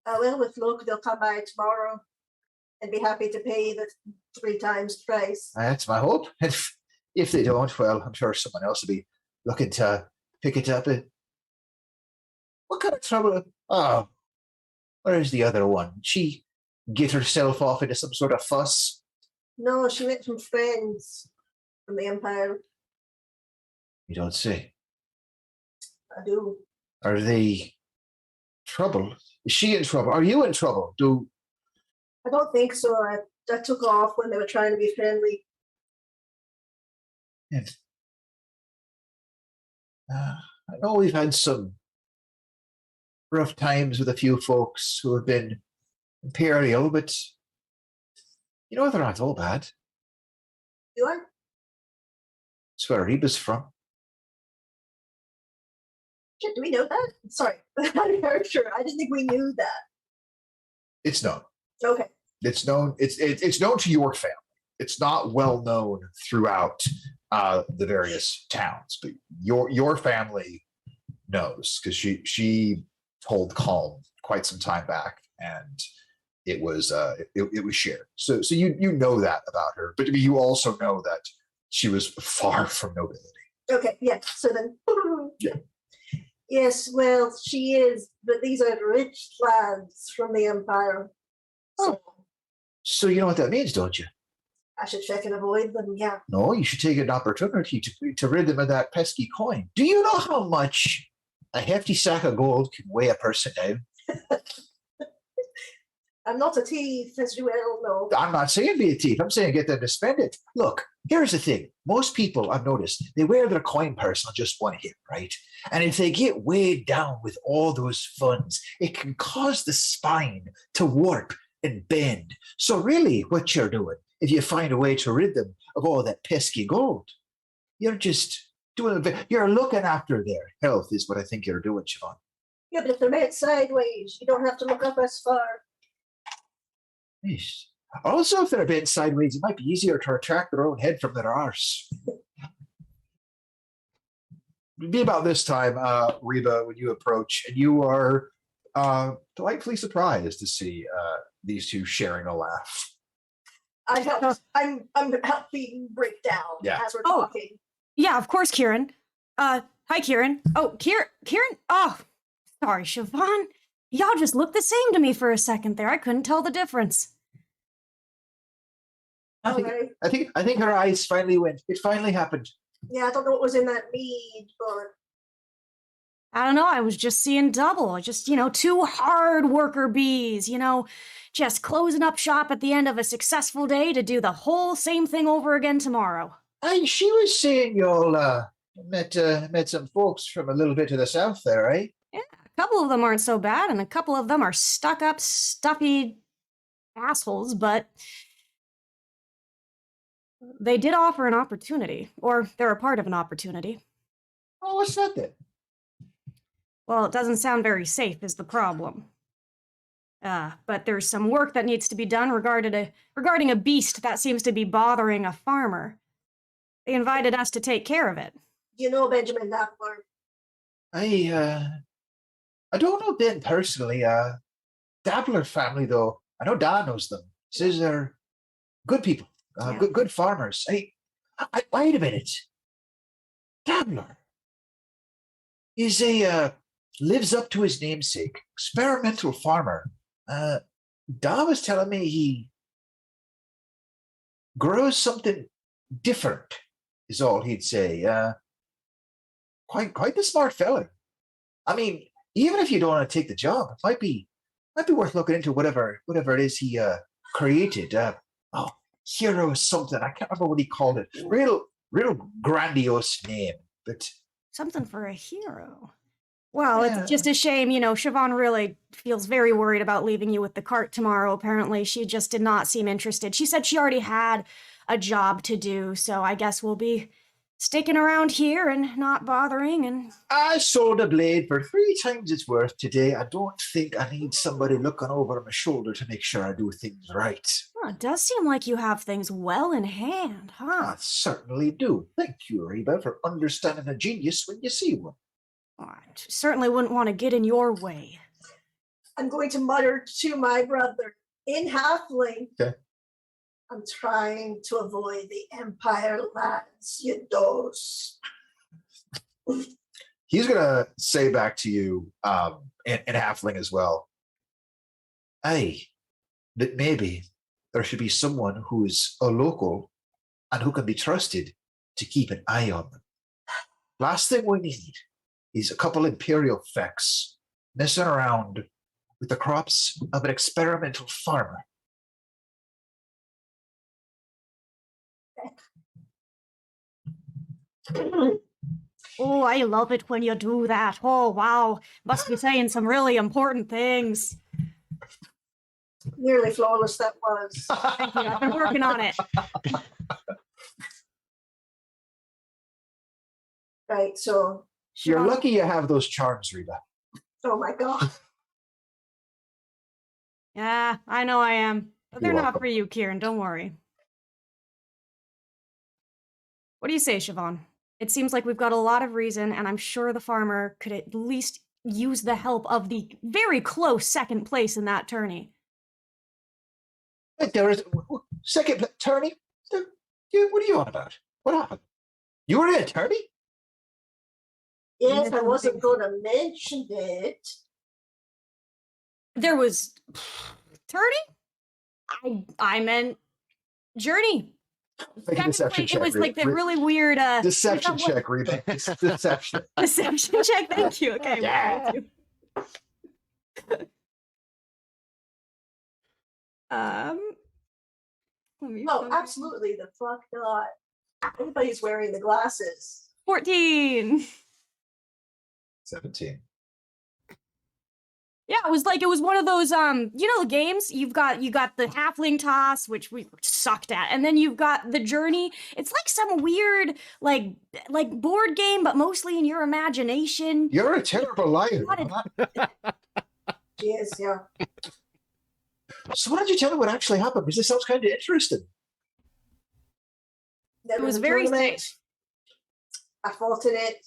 Well, with luck, they'll come by tomorrow and be happy to pay the 3 times price. That's my hope. And if they don't, well, I'm sure someone else will be looking to pick it up. What kind of trouble? Oh, where's the other one? She get herself off into some sort of fuss? No, she met some friends from the Empire. You don't say. I do. Are they trouble? Is she in trouble? Are you in trouble? I don't think so. I took off when they were trying to be friendly. Yes. I know we've had some rough times with a few folks who have been imperial, but you know they're not all bad. You are? That's where Reba's from. Shit, do we know that? Sorry. I'm very sure. I didn't think we knew that. It's known. Okay. It's known. It's known to your family. It's not well known throughout the various towns, but your family knows because she told Calm quite some time back, and it was shared. So you know that about her, but you also know that she was far from nobility. Okay. Yeah. So then. Yeah. Yes. Well, she is, but these are rich lads from the Empire. So you know what that means, don't you? I should check and avoid them. Yeah. No, you should take an opportunity to rid them of that pesky coin. Do you know how much a hefty sack of gold can weigh a person down? I'm not a thief, as you well know. I'm not saying be a thief. I'm saying get them to spend it. Look, here's the thing. Most people, I've noticed, they wear their coin purse on just one hip, right? And if they get weighed down with all those funds, it can cause the spine to warp and bend. So really, what you're doing, if you find a way to rid them of all that pesky gold, you're just you're looking after their health is what I think you're doing, Siobhan. Yeah, but if they're made sideways, you don't have to look up as far. Yes. Also, if they're bent sideways, it might be easier to retract their own head from their arse. It'd be about this time, Reba, when you approach, and you are delightfully surprised to see these two sharing a laugh. I'm helping break down as we're talking. Yeah, of course, Kieran. Hi, Kieran. Oh, Kieran. Oh, sorry, Siobhan. Y'all just looked the same to me for a second there. I couldn't tell the difference. I think her eyes finally went. It finally happened. Yeah, I don't know what was in that mead, but I don't know. I was just seeing double. Just, 2 hard worker bees, just closing up shop at the end of a successful day to do the whole same thing over again tomorrow. And she was saying y'all met some folks from a little bit to the south there, eh? Yeah, a couple of them aren't so bad, and a couple of them are stuck up, stuffy assholes, but they did offer an opportunity, or they're a part of an opportunity. Oh, what's that then? Well, it doesn't sound very safe is the problem. But there's some work that needs to be done regarding a beast that seems to be bothering a farmer. They invited us to take care of it. You know Benjamin Dappler? I don't know Ben personally. Dabbler family, though, I know Dan knows them. Says they're good people, good farmers. Hey, wait a minute. Dabbler is lives up to his namesake, experimental farmer. Da was telling me he grows something different, is all he'd say. quite the smart fella. I mean, even if you don't want to take the job, it might be worth looking into whatever it is he created. Oh, hero something. I can't remember what he called it. Real grandiose name, but Something for a hero. Well, Yeah. it's just a shame, Siobhan really feels very worried about leaving you with the cart tomorrow. Apparently, she just did not seem interested. She said she already had a job to do, so I guess we'll be sticking around here and not bothering. And I sold a blade for 3 times its worth today. I don't think I need somebody looking over my shoulder to make sure I do things right. well, it does seem like you have things well in hand, huh? I certainly do. Thank you, Reba, for understanding a genius when you see one. I certainly wouldn't want to get in your way. I'm going to mutter to my brother in halfling. Okay. I'm trying to avoid the Empire lands, you dos. He's gonna say back to you, in halfling as well. Hey, that maybe there should be someone who's a local and who can be trusted to keep an eye on them. Last thing we need is a couple imperial fecks messing around with the crops of an experimental farmer. Oh, I love it when you do that. Oh, wow. Must be saying some really important things. Nearly flawless that was. Thank you. I've been working on it. Right, so, You're Siobhan, lucky you have those charms, Reba. oh my god. Yeah, I know I am. But they're You're not welcome. for you, Kieran. Don't worry. What do you say, Siobhan? It seems like we've got a lot of reason, and I'm sure the farmer could at least use the help of the very close second place in that tourney. Wait, there is second attorney. What are you on about? What happened? You were an attorney? Yes, I wasn't going to mention it. There was tourney? I meant journey. Make a Second deception place- check. It was like the really weird deception what- check, Reba. It's deception. Deception check. Thank you. Okay. Yeah. Let me Oh, find- absolutely, the fuck not. Everybody's wearing the glasses. 14. 17. Yeah, it was one of those the games you got the halfling toss, which we sucked at, and then you've got the journey. It's like some weird like board game, but mostly in your imagination. You're a terrible liar. What a- Yes, yeah. So why don't you tell me what actually happened? Because this sounds kind of interesting. There It was a very tournament. safe. I fought in it.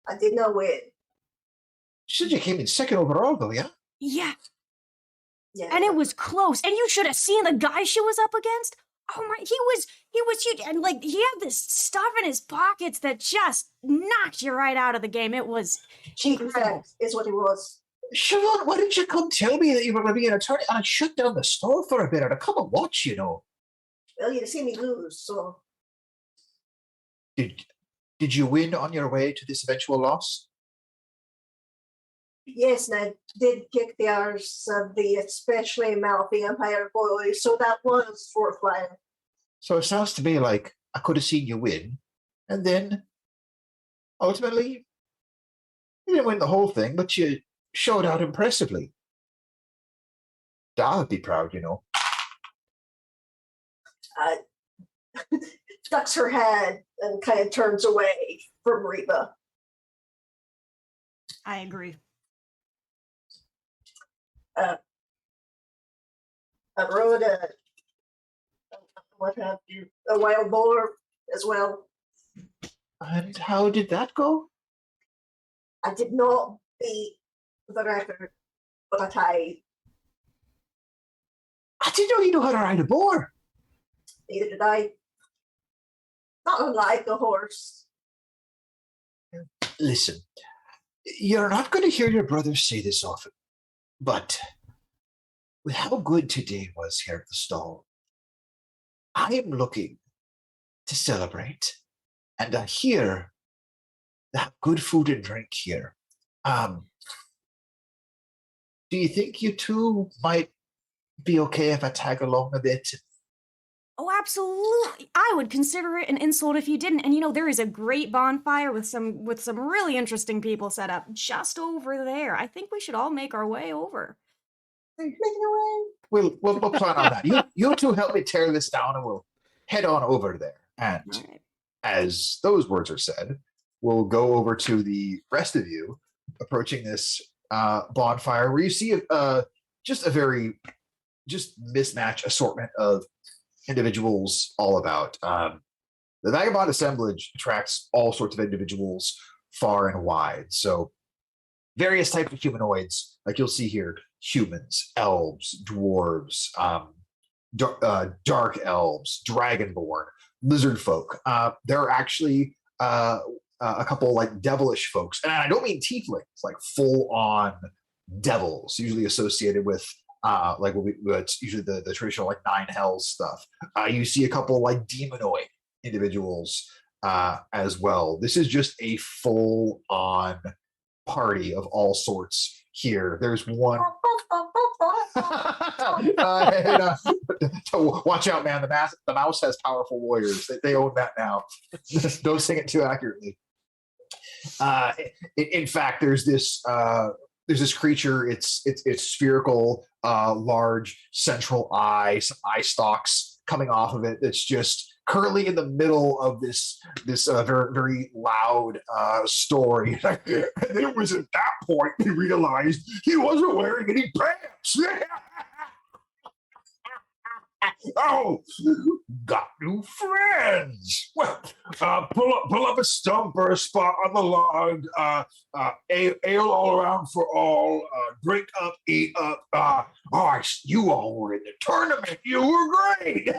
I did not win. You said you came in second overall, though, yeah? Yeah, Yeah. and it was close. And you should have seen the guy she was up against. Oh my, he was huge, and like he had this stuff in his pockets that just knocked you right out of the game. It was cheap incredible. is what it was. Siobhan, why didn't you come tell me that you were going to be an attorney? And I'd shut down the store for a bit. I'd come and watch, you know. Well, you'd see me lose, so Did you win on your way to this eventual loss? yes, and I did kick the arse of the especially mouthy Empire boy, so that was fourth line. So it sounds to me like I could have seen you win, and then ultimately you didn't win the whole thing, but you showed out impressively. I would be proud, you know. Ducks her head and kind of turns away from Reba. I agree. I rode a wild boar as well. And how did that go? I did not beat the record, but I didn't know you knew how to ride a boar. neither did I. Not unlike a horse. Listen, you're not going to hear your brother say this often, but with how good today was here at the stall, I am looking to celebrate, and I hear good food and drink here. Um, do you think you two might be okay if I tag along a bit? Oh, absolutely. I would consider it an insult if you didn't. And there is a great bonfire with some really interesting people set up just over there. I think we should all make our way over. Making away. We'll plan on that. You two help me tear this down, and we'll head on over there. And All right. as those words are said, we'll go over to the rest of you approaching this bonfire, where you see just a very just mismatched assortment of individuals all about. The Vagabond Assemblage attracts all sorts of individuals far and wide. So various types of humanoids, like you'll see here, humans, elves, dwarves, dark elves, dragonborn, lizard folk. There are actually a couple like devilish folks, and I don't mean tieflings, like full on devils, usually associated with like it's usually the traditional like nine hells stuff. You see a couple like demonoid individuals as well. This is just a full on party of all sorts here. There's one. Watch out, man! The mouse has powerful warriors. They own that now. Don't sing it too accurately. In fact, there's this creature. It's spherical, large central eye, some eye stalks coming off of it. That's just currently in the middle of this very very loud story. And it was at that point he realized he wasn't wearing any pants. Oh, got new friends. Well, pull up a stump or a spot on the log. Ale all around for all. Drink up, eat up. You all were in the tournament. You were great.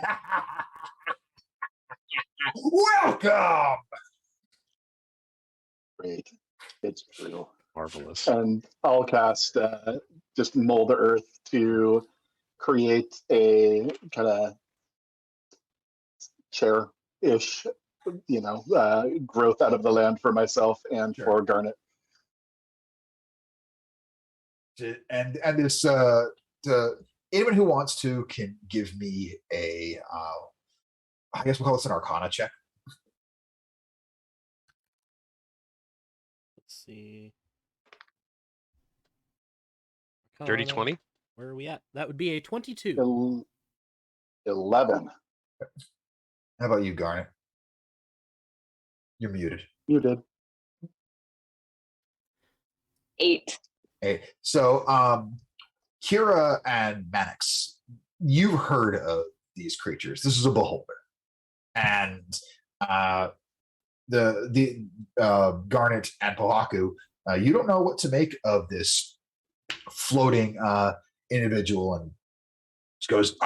Welcome. Great. It's true. Marvelous. And I'll cast just mold earth to create a kind of chair-ish, growth out of the land for myself and Sure. for Garnet. And this anyone who wants to can give me a I guess we'll call this an Arcana check. Let's see. Dirty Arcana, 20? Where are we at? That would be a 22. 11. How about you, Garnet? You're muted. You did. 8. Hey, so Kira and Mannix, you've heard of these creatures. This is a beholder, and the Garnet and Pohaku, you don't know what to make of this floating individual, and just goes,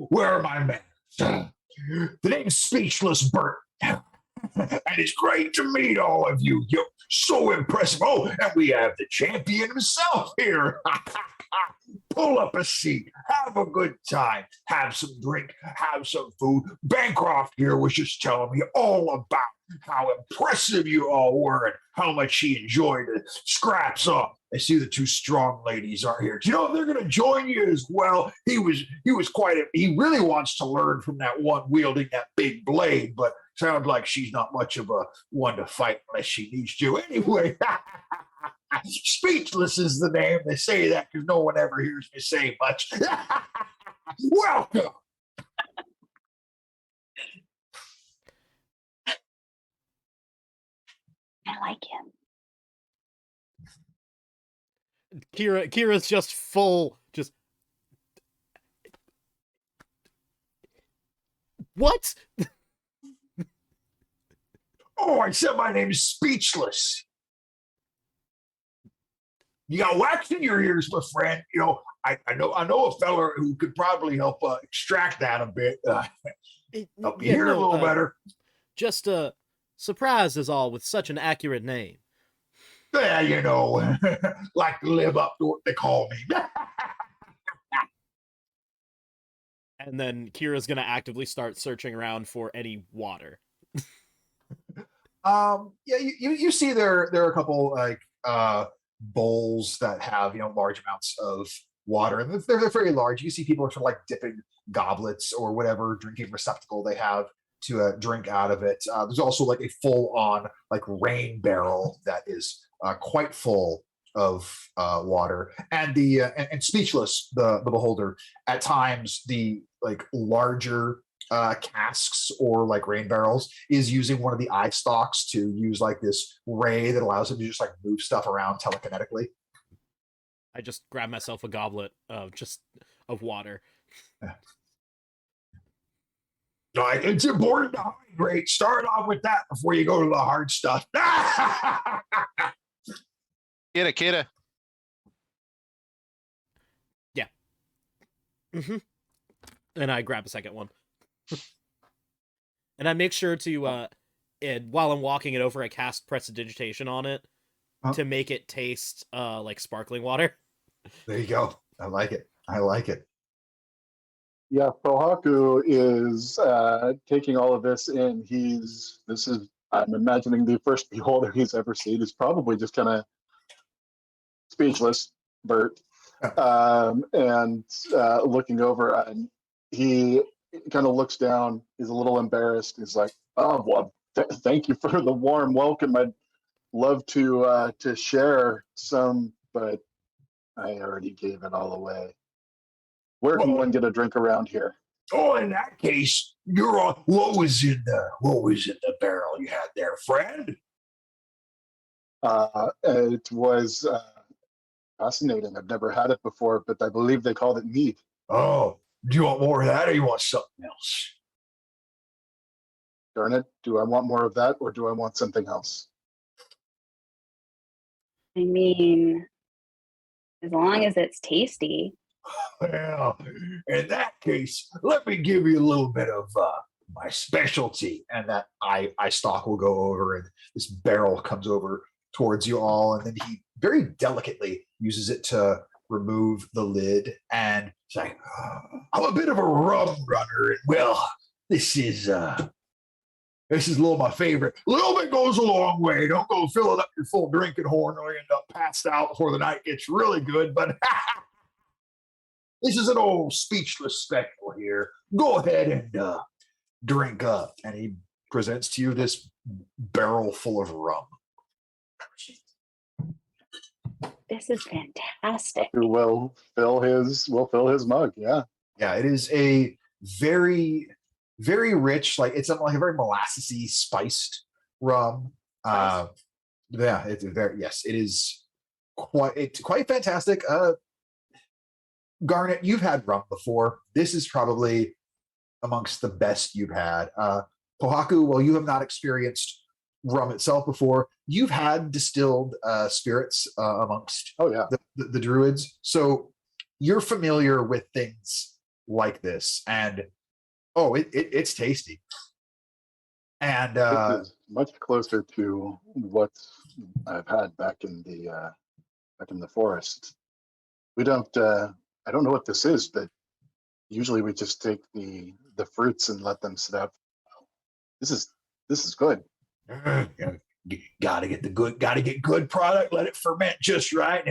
where are my men? The name's Speechless Bert. And it's great to meet all of you. You're so impressive. Oh, and we have the champion himself here. Pull up a seat. Have a good time. Have some drink. Have some food. Bancroft here was just telling me all about how impressive you all were and how much he enjoyed the scraps up. I see the two strong ladies are here. Do you know they're going to join you as well? He really wants to learn from that one wielding that big blade, but sounds like she's not much of a one to fight unless she needs to. Anyway, Speechless is the name. They say that because no one ever hears me say much. Welcome. I like him. Kira's just full, just... What? Oh, I said my name is Speechless. You got wax in your ears, my friend. I know a fella who could probably help extract that a bit. Help you hear a little better. Just surprised is all with such an accurate name. Yeah, like to live up to what they call me. And then Kira's gonna actively start searching around for any water. Yeah, you see there are a couple like bowls that have large amounts of water, and they're very large. You see people are sort of like dipping goblets or whatever drinking receptacle they have to drink out of it. There's also like a full-on like rain barrel that is quite full of water, and and speechless the beholder. At times, the like larger casks or like rain barrels is using one of the eye stalks to use like this ray that allows him to just like move stuff around telekinetically. I just grab myself a goblet of water. Like, it's important to hydrate. Start off with that before you go to the hard stuff. Kira. Yeah. And I grab a second one. And I make sure to, while I'm walking it over, I cast prestidigitation on it to make it taste like sparkling water. There you go. I like it. Yeah, Pohaku is taking all of this in. I'm imagining the first beholder he's ever seen is probably just kind of speechless, Bert, and looking over, and he kind of looks down. He's a little embarrassed. He's like, "Oh, well, thank you for the warm welcome. I'd love to share some, but I already gave it all away. Where can one get a drink around here?" Oh, in that case, you're on. What was in the barrel you had there, friend? It was fascinating. I've never had it before, but I believe they called it mead. Oh, do you want more of that, or you want something else? Darn it. Do I want more of that, or do I want something else? I mean, as long as it's tasty. Well, in that case, let me give you a little bit of my specialty. And that eye stalk will go over, and this barrel comes over towards you all, and then he very delicately uses it to remove the lid. And it's like, I'm a bit of a rum runner, and well, this is a little my favorite. A little bit goes a long way. Don't go filling up your full drinking horn, or you end up passed out before the night gets really good. But this is an old speechless special here. Go ahead and drink up. And he presents to you this barrel full of rum. This is fantastic. We'll fill his mug. Yeah. Yeah, it is a very, very rich, like it's like a very molassesy spiced rum. Yeah, it's very, yes, it is quite fantastic. Garnet, you've had rum before. This is probably amongst the best you've had. Pohaku, well, you have not experienced rum itself before. You've had distilled spirits amongst the druids, so you're familiar with things like this. And it's tasty. And it is much closer to what I've had back in the forest. We don't. I don't know what this is, but usually we just take the fruits and let them sit out. This is good. Gotta get good product. Let it ferment just right, and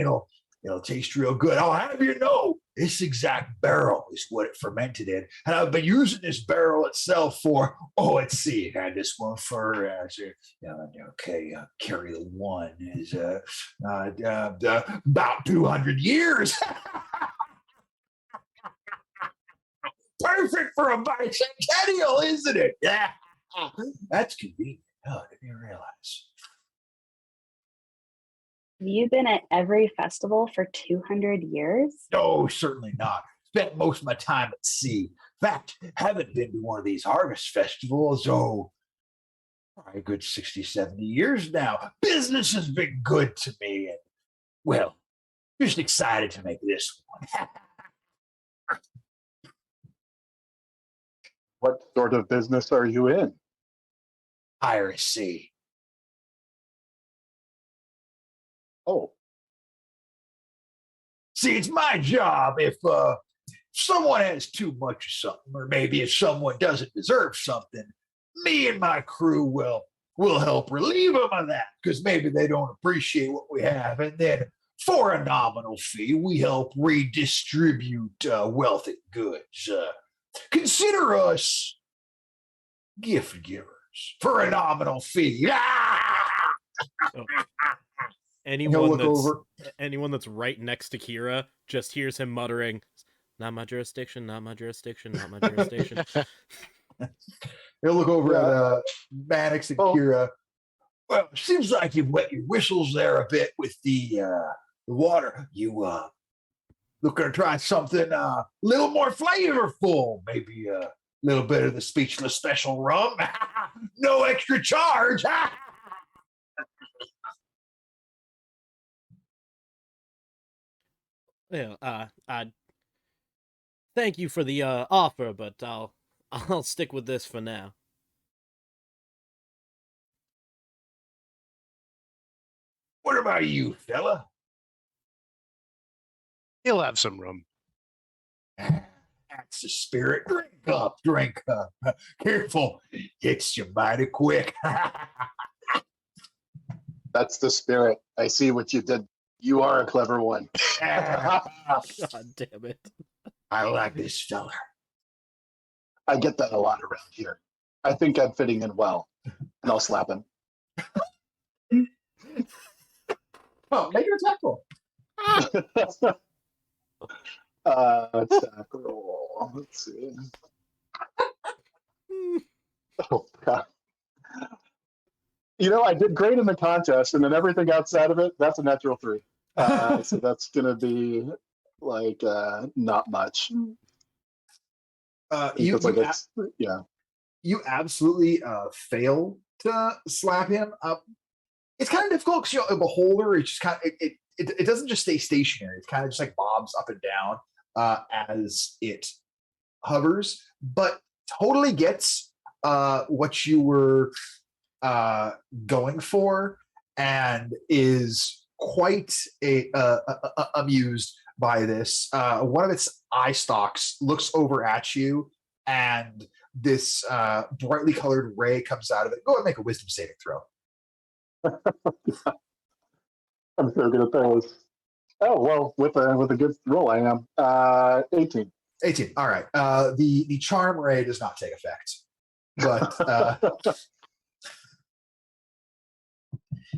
it'll taste real good. I'll have you know, this exact barrel is what it fermented in, and I've been using this barrel itself for let's see, I had this one for carry the one is about 200 years. Perfect for a bicentennial, isn't it? Yeah, that's convenient. Oh, I didn't realize. Have you been at every festival for 200 years? No, certainly not. Spent most of my time at sea. In fact, haven't been to one of these harvest festivals, probably a good 60, 70 years now. Business has been good to me, and, well, just excited to make this one. What sort of business are you in? Piracy. Oh. See, it's my job if someone has too much of something, or maybe if someone doesn't deserve something, me and my crew will we'll help relieve them of that because maybe they don't appreciate what we have. And then for a nominal fee, we help redistribute wealth and goods. Consider us gift givers for a nominal fee. Oh. He'll look Anyone that's right next to Kira just hears him muttering, "Not my jurisdiction, not my jurisdiction, not my jurisdiction." He'll look over Yeah. at Maddox and Oh. Kira. Well, seems like you've wet your whistles there a bit with the water. You looking to try something a little more flavorful? Maybe a little bit of the Speechless Special rum. No extra charge. Yeah, thank you for the offer, but I'll stick with this for now. What about you, fella? He'll have some rum. That's the spirit. Drink up, drink up. Careful, gets you mighty quick. That's the spirit. I see what you did. You are a clever one. God damn it. I like this fella. I get that a lot around here. I think I'm fitting in well, and I'll slap him. Oh, make an attack roll. Attack roll. Let's see. Oh, God. You know, I did great in the contest, and then everything outside of it, that's a natural 3. So that's going to be like not much. Yeah. You absolutely fail to slap him up. It's kind of difficult because a beholder. It's just kind of it doesn't just stay stationary. It's kind of just like bobs up and down as it hovers, but totally gets what you were going for, and is quite amused by this. One of its eye stalks looks over at you, and this brightly colored ray comes out of it. Go ahead and make a wisdom saving throw. I'm so good at those. Oh well, with a good roll, I am 18. 18. All right. The charm ray does not take effect, but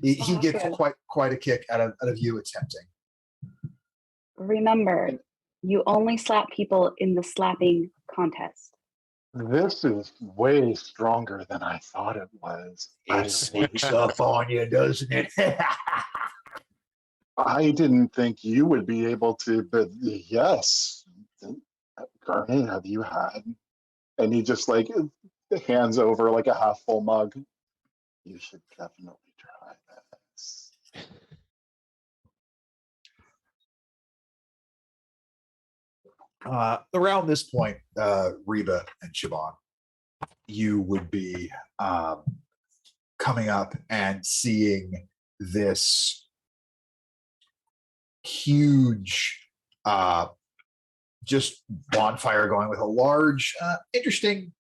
he gets quite a kick out of you attempting. Remember, you only slap people in the slapping contest. This is way stronger than I thought it was. It sneaks up on you, doesn't it? I didn't think you would be able to, but yes. Garnet, have you had? And he just like hands over like a half full mug. You should definitely try this. Around this point, Reba and Siobhan, you would be coming up and seeing this huge just bonfire going with a large, interesting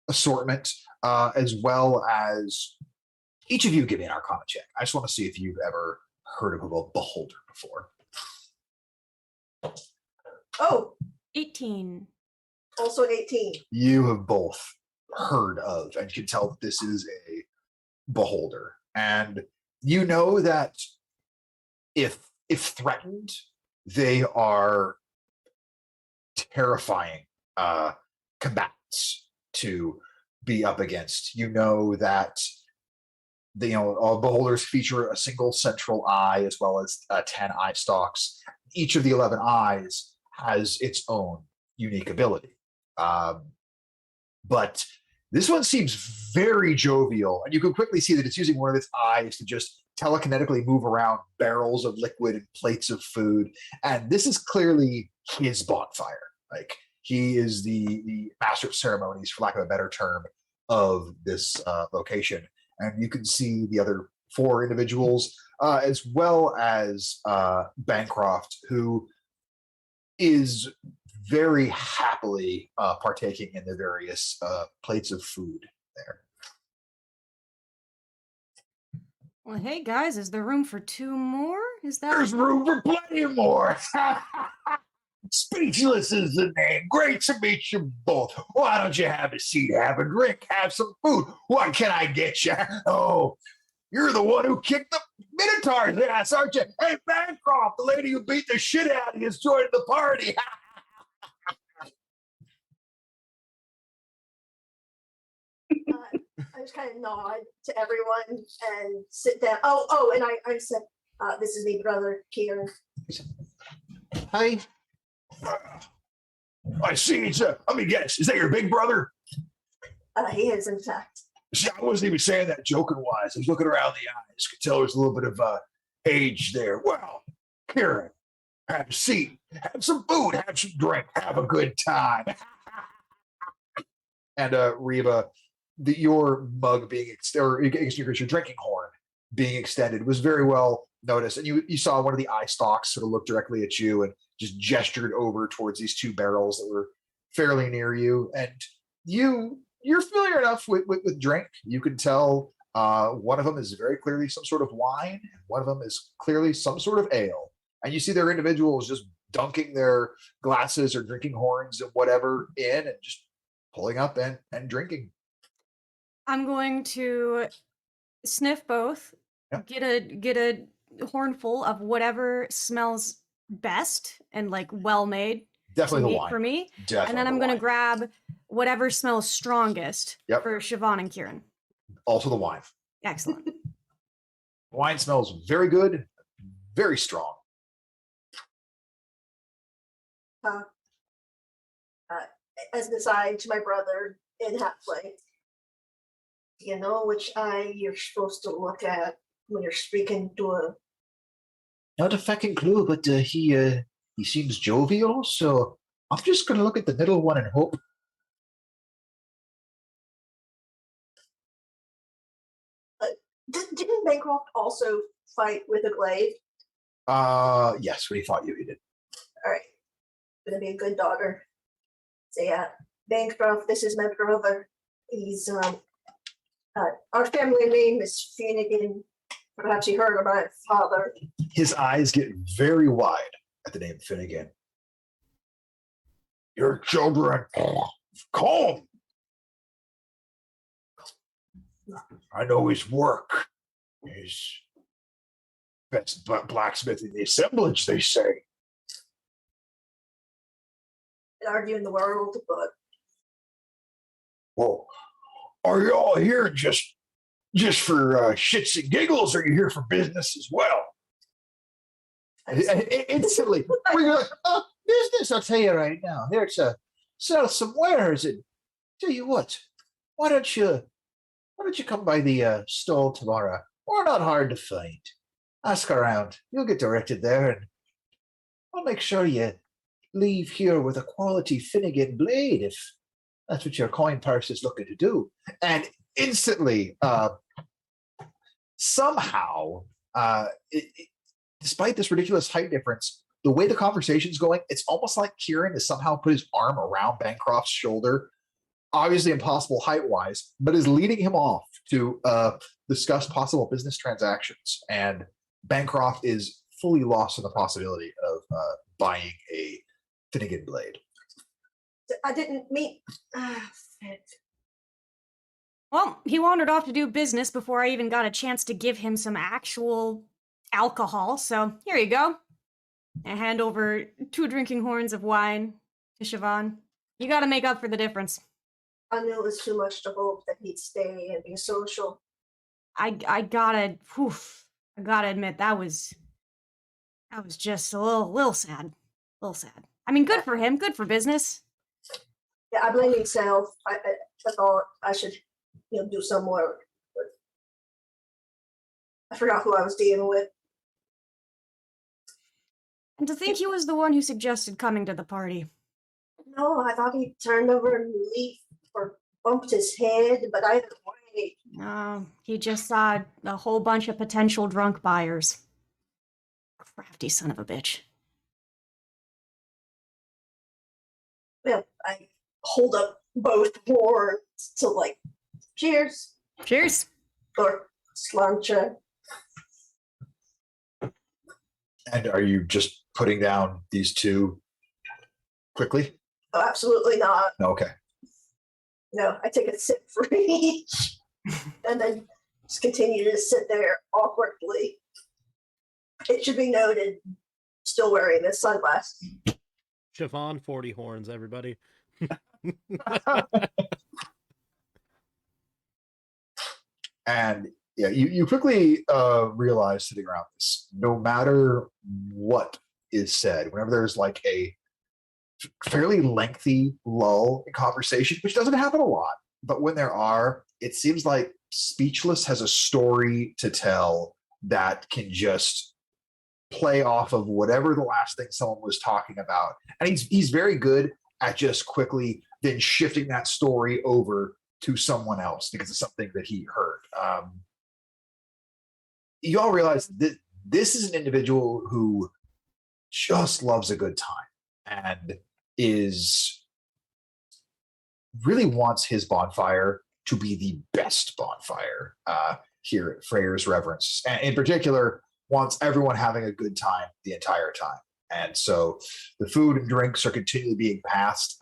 assortment, as well as each of you give me an Arcana check. I just want to see if you've ever heard of a beholder before. Oh, 18. also an 18. You have both heard of, and you can tell that this is a beholder. And you know that if threatened, they are terrifying combatants to be up against. You know that all beholders feature a single central eye as well as 10 eye stalks. Each of the 11 eyes has its own unique ability. But this one seems very jovial, and you can quickly see that it's using one of its eyes to just telekinetically move around barrels of liquid and plates of food. And this is clearly his bonfire. Like, he is the master of ceremonies, for lack of a better term, of this location. And you can see the other 4 individuals, as well as Bancroft, who is very happily partaking in the various plates of food there. Well, hey guys, is there room for 2 more? Is that There's room for plenty more. Speechless is the name. Great to meet you both. Why don't you have a seat, have a drink, have some food? What can I get you? Oh, you're the one who kicked the Minotaur's ass, aren't you? Hey, Bancroft, the lady who beat the shit out of you is joining the party. I just kind of nod to everyone and sit down. Oh, and I said, this is my brother, Kieran. Hi. I see. Let me guess. Is that your big brother? He is, in fact. See, I wasn't even saying that joking wise. I was looking around the eyes. Could tell there's a little bit of age there. Well, Kieran, have a seat, have some food, have some drink, have a good time. And Reba, your mug being or your drinking horn being extended was very well noticed. And you saw one of the eye stalks sort of look directly at you and just gestured over towards these 2 barrels that were fairly near you. And you're familiar enough with drink. You can tell one of them is very clearly some sort of wine, and one of them is clearly some sort of ale. And you see their individuals just dunking their glasses or drinking horns and whatever in and just pulling up and drinking. I'm going to sniff both, Yep. get a hornful of whatever smells best and like well made Definitely the wine. for me. Definitely And then I'm the going to wine. grab whatever smells strongest Yep. for Siobhan and Kieran. Also the wine. Excellent. Wine smells very good, very strong. As an aside to my brother in halfway, you know which eye you're supposed to look at when you're speaking to a. Not a fucking clue, but he seems jovial, so I'm just gonna look at the middle one and hope. Didn't Bancroft also fight with a glaive? Yes, we thought you did. All right, gonna be a good daughter. So yeah, Bancroft, this is my brother. He's our family name is Finnegan. Perhaps you heard of my father. His eyes get very wide at the name Finnegan. Your children, calm. I know his work. His best blacksmith in the assemblage, they say. An argue in the world, but Well, are you all here just for shits and giggles, or are you here for business as well? Instantly, we're like, oh, business, I'll tell you right now. Here to sell some wares, and tell you what, why don't you come by the stall tomorrow? We're not hard to find. Ask around. You'll get directed there, and I'll make sure you leave here with a quality Finnegan blade if that's what your coin purse is looking to do. And instantly, somehow, despite this ridiculous height difference, the way the conversation's going, it's almost like Kieran has somehow put his arm around Bancroft's shoulder, obviously impossible height-wise, but is leading him off to discuss possible business transactions. And Bancroft is fully lost in the possibility of buying a Finnegan blade. I didn't meet. Well, he wandered off to do business before I even got a chance to give him some actual alcohol, so here you go. I hand over 2 drinking horns of wine to Siobhan. You gotta make up for the difference. I knew it was too much to hope that he'd stay and be social. I gotta admit that was just a little sad. I mean, good for him, good for business. Yeah, I blame myself. I thought I should, do some more. But I forgot who I was dealing with. And to think he was the one who suggested coming to the party. No, I thought he turned over a new leaf or bumped his head, but either way. No, he just saw a whole bunch of potential drunk buyers. Crafty son of a bitch. Well, I hold up both horns to cheers Cheers. or slancha. And are you just putting down these two quickly? Oh, absolutely not. No, okay. No, I take a sip free and then just continue to sit there awkwardly. It should be noted, still wearing this sunglasses. Siobhan, 40 horns, everybody. And yeah, you quickly realize sitting around this, no matter what is said, whenever there's like a fairly lengthy lull in conversation, which doesn't happen a lot, but when there are, it seems like Speechless has a story to tell that can just play off of whatever the last thing someone was talking about. And he's very good at just quickly then shifting that story over to someone else because of something that he heard. You all realize that this is an individual who just loves a good time and is really wants his bonfire to be the best bonfire here at Freyr's Reverence. And in particular, wants everyone having a good time the entire time. And so the food and drinks are continually being passed.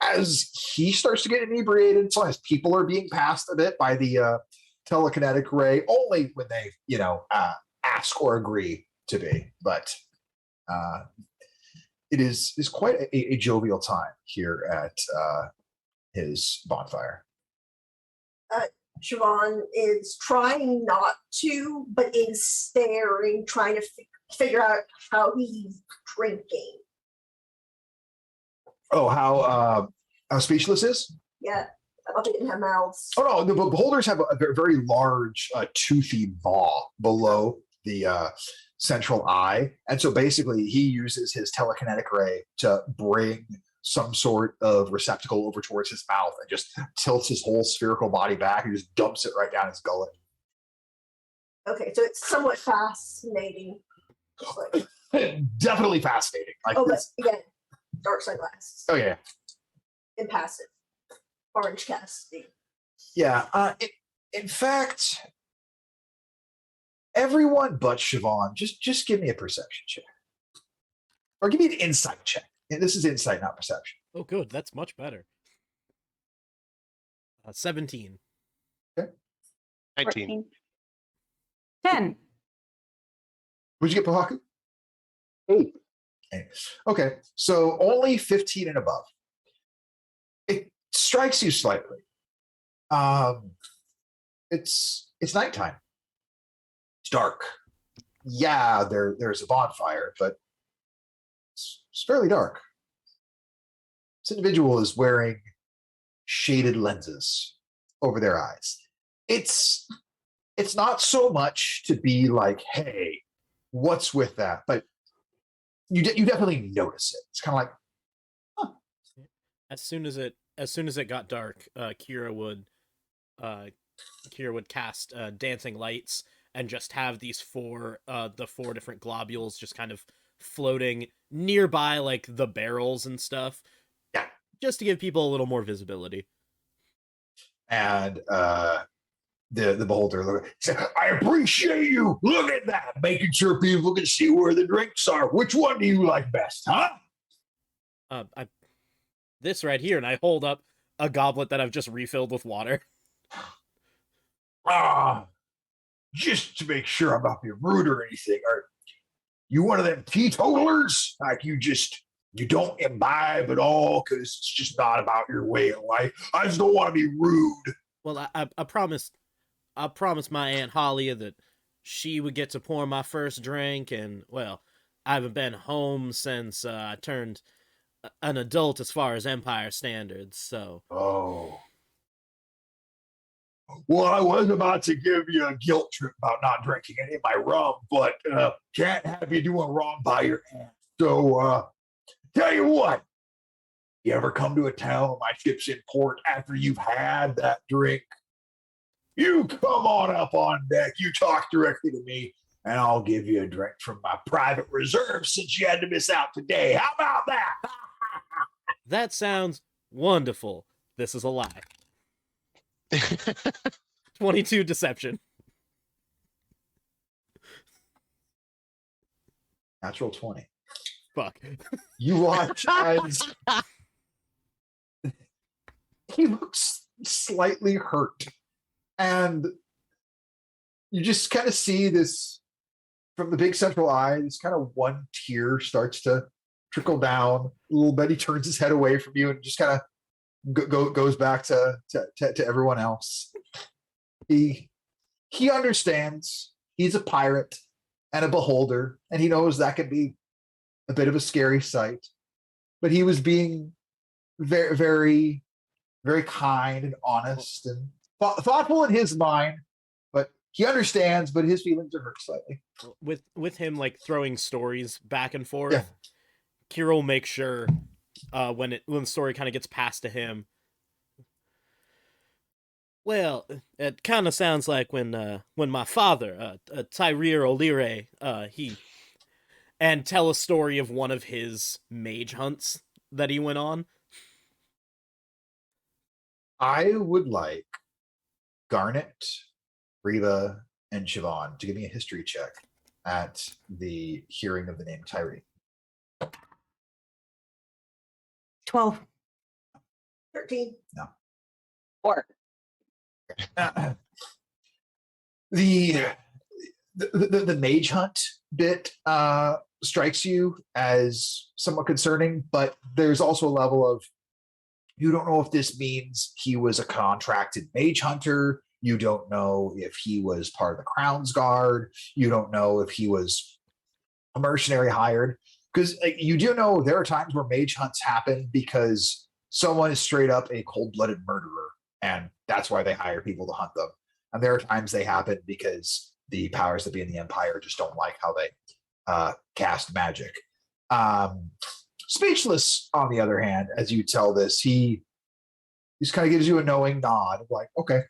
As he starts to get inebriated, sometimes people are being passed a bit by the telekinetic ray, only when they, ask or agree to be. But it is quite a jovial time here at his bonfire. Siobhan is trying not to, but is staring, trying to figure out how he's drinking. Oh, how Speechless is? Yeah, I thought they didn't have mouths. Oh no, the beholders have a very large, toothy maw below the central eye, and so basically he uses his telekinetic ray to bring some sort of receptacle over towards his mouth and just tilts his whole spherical body back and just dumps it right down his gullet. Okay, so it's somewhat fascinating. Like, Definitely fascinating. Like but this. again, dark sunglasses. Oh yeah, Impassive. Orange casting. yeah. In fact, everyone but Siobhan, just give me a perception check, or give me an insight check. And this is insight, not perception. Oh, good. That's much better. 17. 19. 14. 10. What'd you get, Pahaku? 8. Okay, so only 15 and above. It strikes you slightly. It's nighttime. It's dark. Yeah, there's a bonfire, but it's fairly dark. This individual is wearing shaded lenses over their eyes. It's not so much to be like, hey, what's with that? But you definitely notice it. It's kind of like, huh. As soon as it got dark, Kira would cast dancing lights and just have these four different globules just kind of floating nearby, like the barrels and stuff. Yeah. Just to give people a little more visibility. And the beholder said, I appreciate you. Look at that, making sure people can see where the drinks are. Which one do you like best, huh? This right here, and I hold up a goblet that I've just refilled with water. Just to make sure I'm not being rude or anything. Are you one of them teetotalers? Like you don't imbibe at all because it's just not about your way of life. I just don't want to be rude. Well, I promised my Aunt Holly that she would get to pour my first drink, and, well, I haven't been home since I turned an adult as far as Empire standards, so... Oh. Well, I was about to give you a guilt trip about not drinking any of my rum, but can't have you doing wrong by your aunt. So, tell you what, you ever come to a town where my ship's in port after you've had that drink? You come on up on deck, you talk directly to me, and I'll give you a drink from my private reserve since you had to miss out today. How about that? That sounds wonderful. This is a lie. 22 deception. Natural 20. Fuck. You watch as he looks slightly hurt. And you just kind of see this from the big central eye, this kind of one tear starts to trickle down a little bit. He turns his head away from you and just kind of goes back to everyone else. He understands he's a pirate and a beholder, and he knows that can be a bit of a scary sight. But he was being very, very, very kind and honest and thoughtful in his mind. But he understands, but his feelings are hurt slightly. With him like throwing stories back and forth, Yeah. Kira will make sure when the story kind of gets passed to him. Well, it kind of sounds like when my father, Tyrir O'Leary, he and tell a story of one of his mage hunts that he went on. I would like Garnet, Reva, and Siobhan to give me a history check at the hearing of the name Tyree. 12. 13. 4. The mage hunt bit strikes you as somewhat concerning, but there's also a level of you don't know if this means he was a contracted mage hunter. You don't know if he was part of the Crown's Guard. You don't know if he was a mercenary hired. Because you do know there are times where mage hunts happen because someone is straight up a cold-blooded murderer, and that's why they hire people to hunt them. And there are times they happen because the powers that be in the Empire just don't like how they cast magic. Speechless, on the other hand, as you tell this, he just kind of gives you a knowing nod, like, okay,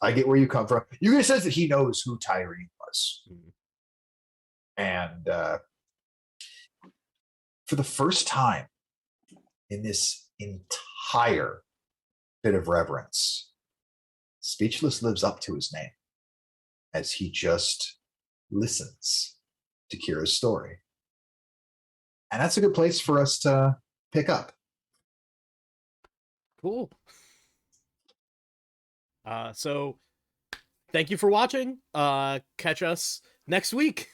I get where you come from. You get a sense that he knows who Tyree was. And for the first time in this entire bit of reverence, Speechless lives up to his name as he just listens to Kira's story. And that's a good place for us to pick up. Cool. So thank you for watching. Catch us next week.